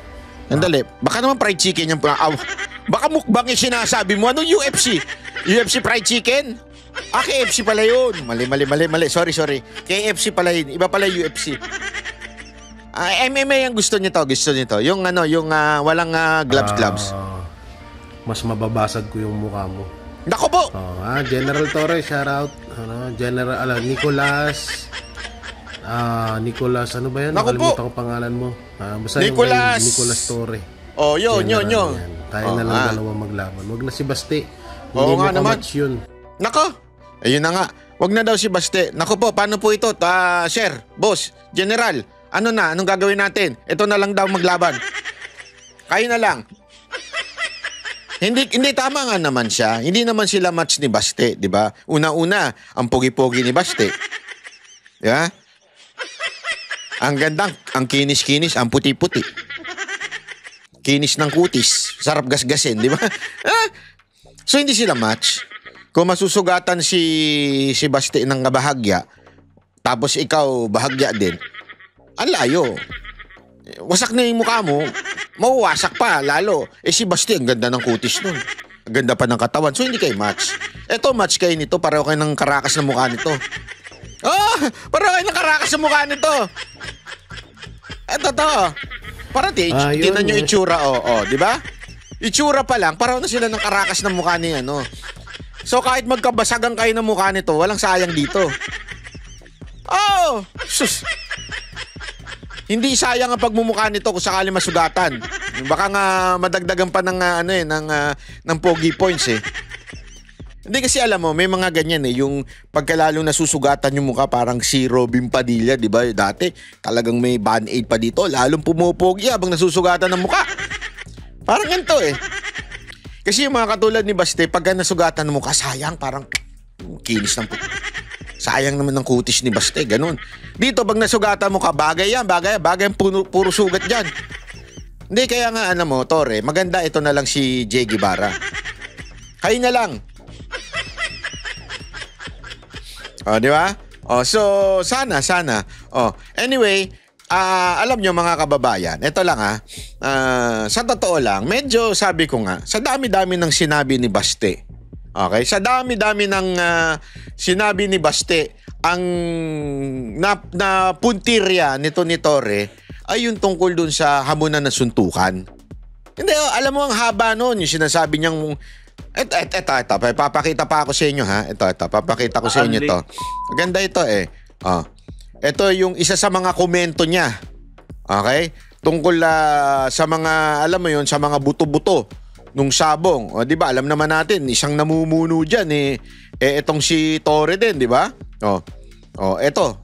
Andali, baka naman fried chicken yung baka mukbang yung sinasabi mo. Ano UFC? UFC fried chicken? KFC pala yun. Mali. Sorry. KFC pala yun. Iba pala UFC. MMA ang gusto nito. Yung walang gloves. Mas mababasag ko yung mukha mo. Nako po! General Torre, shoutout. General Nicolas. Nicolas, ano ba yan? Nakalimutan ko pangalan mo. Basta Nicolas! Yung Nicolas Torre. Yun. Tayo na lang dalawa maglaban. Huwag na si Basti. Hindi mo ka-match yun. Nako! Ayun na nga. Huwag na daw si Basti. Nako po, paano po ito? Sir, boss, general, anong gagawin natin? Ito na lang daw maglaban. Kayo na lang. Hindi tama nga naman siya. Hindi naman sila match ni Baste, di ba? Una-una, ang pogi-pogi ni Baste. Yeah? Ang ganda, ang kinis-kinis, ang puti-puti. Kinis ng kutis, sarap gasgasin, di ba? So hindi sila match. Kung masusugatan si Baste ng bahagya, tapos ikaw bahagya din, ang layo. Wasak na yung mukha mo, mauwasak pa lalo. Si Basti, ang ganda ng kutis nun. Ang ganda pa ng katawan. So, hindi kayo match. Eto, match kayo nito. Pareho kayo ng karakas na mukha nito. Pareho kayo ng karakas na mukha nito. Eto to. Para tinan nyo itsura. Di ba? Itsura pa lang, pareho na sila ng karakas na mukha ni ano. So, kahit magkabasagan kayo ng mukha nito, walang sayang dito. Sus. Hindi sayang ang pagmumukha nito kung sakali masugatan. Baka nga madagdagan pa ng pogi points eh. Hindi kasi alam mo, may mga ganyan eh. Yung pagkalalong nasusugatan yung mukha parang si Robin Padilla, di ba? Dati talagang may band-aid pa dito. Lalong pumupogi habang nasusugatan ng mukha. Parang ganito eh. Kasi yung mga katulad ni Baste, pagka nasugatan ng mukha, sayang parang kinis ng puti. Sayang naman ng kutis ni Baste, ganun. Dito, pag nasugatan mo ka, bagay yan, puro sugat dyan. Hindi, kaya nga, Tore, maganda ito na lang si Jay Guevara. Kayo na lang. Di ba? So, sana. Anyway, alam nyo mga kababayan, ito lang sa totoo lang, medyo sabi ko nga, sa dami-dami ng sinabi ni Baste, okay? Sa dami-dami ng sinabi ni Baste, ang napuntirya nito ni Tore ay yung tungkol dun sa hamunan ng suntukan. Hindi, alam mo ang haba noon, yung sinasabi niyang ito, papakita pa ako sa inyo ha. Ito, papakita ko sa inyo to. Maganda ito eh. Ito yung isa sa mga komento niya. Okay? Tungkol sa mga, alam mo yun, sa mga buto-buto nung sabong. O, di ba? Alam naman natin, isang namumuno dyan etong si Tore din, di ba? Eto.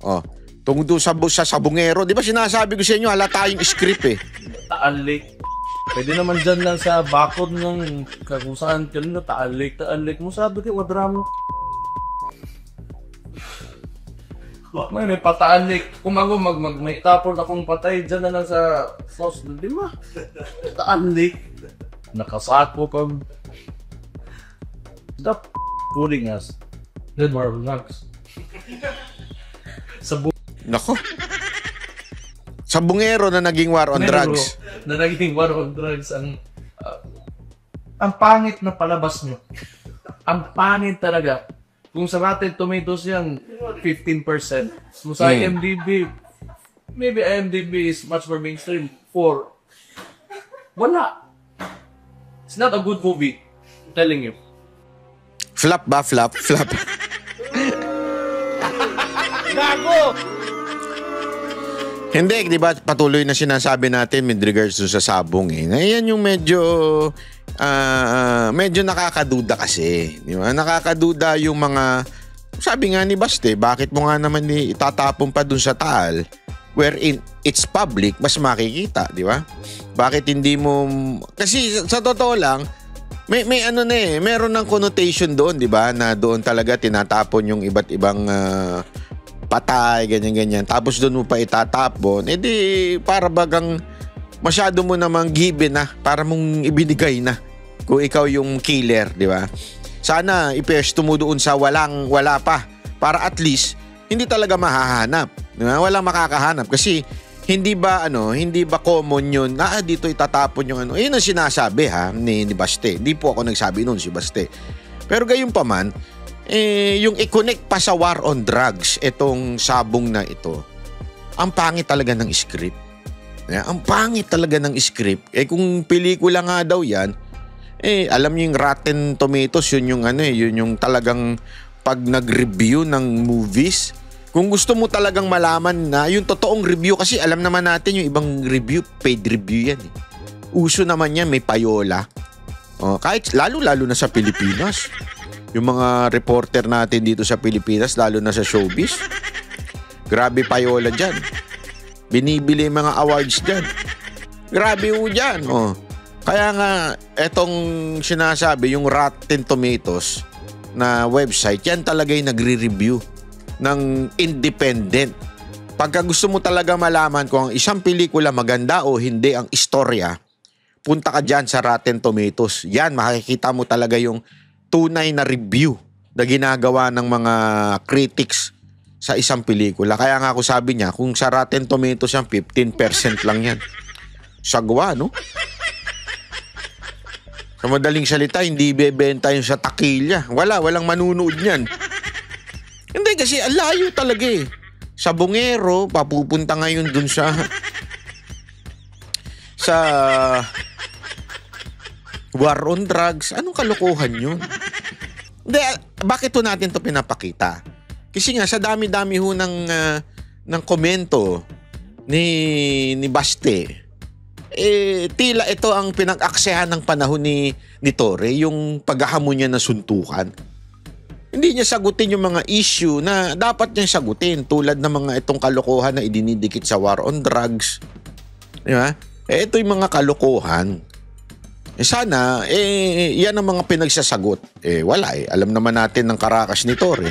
Tungkol sa sabungero. Di ba sinasabi ko sa inyo, halata yung script eh. Taal Lake. Pwede naman dyan lang sa bakod ng kung saan kanina, Taal Lake mo. Sabi ko, wadramo. May Taal Lake. Kung ako may tapon akong patay dyan na lang sa sauce. Di ba? Taal Lake. Nakasako pa. Stop fooling us. Then more relax. Nako. Sabungero na naging war on drugs. Na naging war on drugs ang pangit na palabas nyo. Ang pangit talaga. Kung sa Rotten Tomatoes yan, 15%. Kung sa IMDb, maybe IMDb is much more mainstream. 4. Wala. It's not a good movie. I'm telling you. Flop ba? Flop. Gago! Hindi, di ba patuloy na sinasabi natin with regards to sa sabong eh. Ayan yung medyo nakakaduda kasi. Di ba? Nakakaduda yung mga, sabi nga ni Baste, bakit mo nga naman itatapon pa dun sa Taal wherein it's public, mas makikita, di ba? Bakit hindi mo, kasi sa totoo lang, may ano na eh, meron ng connotation doon, di ba? Na doon talaga tinatapon yung iba't ibang patay, ganyan-ganyan. Tapos doon mo pa itatapon, edi para bagang masyado mo namang given na, para mong ibinigay na kung ikaw yung killer, di ba? Sana ipesto mo doon sa wala pa, para at least hindi talaga mahahanap. Di ba? Walang makakahanap kasi hindi ba common yun na dito itatapon yung ano. Yun ang sinasabi ni Baste. Hindi po ako nagsabi noon, si Baste. Pero gayon pa man, yung i-connect pa sa war on drugs, itong sabong na ito, ang pangit talaga ng script. Ang pangit talaga ng script. Kung pelikula nga daw yan, alam niyo yung Rotten Tomatoes, yun yung talagang pag nag-review ng movies, kung gusto mo talagang malaman na yung totoong review, kasi alam naman natin yung ibang review, paid review yan eh. Uso naman yan, may payola. Kahit lalo na sa Pilipinas. Yung mga reporter natin dito sa Pilipinas, lalo na sa showbiz, grabe payola dyan. Binibili mga awards dyan. Grabe ho dyan. Kaya nga, etong sinasabi, yung Rotten Tomatoes na website, yan talaga yung nagre-review ng independent. Pagka gusto mo talaga malaman kung ang isang pelikula maganda o hindi ang istorya, punta ka dyan sa Rotten Tomatoes. Yan, makikita mo talaga yung tunay na review na ginagawa ng mga critics sa isang pelikula. Kaya nga ako sabi niya, kung sa Rotten Tomatoes yan, 15% lang yan. Sagwa, no? Sa madaling salita, hindi bebenta yung sa takilya. Walang manunood niyan. Hindi kasi ang layo talaga eh. Sa Bungero, papupunta ngayon dun sa War on Drugs. Anong kalokohan yun? Hindi, bakit to natin to pinapakita? Kasi nga sa dami-dami ho ng komento ni Baste, tila ito ang pinag-aksehan ng panahon ni Torre, yung paghahamon niya ng suntukan. Hindi niya sagutin yung mga issue na dapat niyang sagutin, tulad ng mga itong kalokohan na idinidikit sa war on drugs. Di ba? Ito yung mga kalokohan. Sana, yan ang mga pinagsasagot. Wala eh. Alam naman natin ng karakas ni Torre.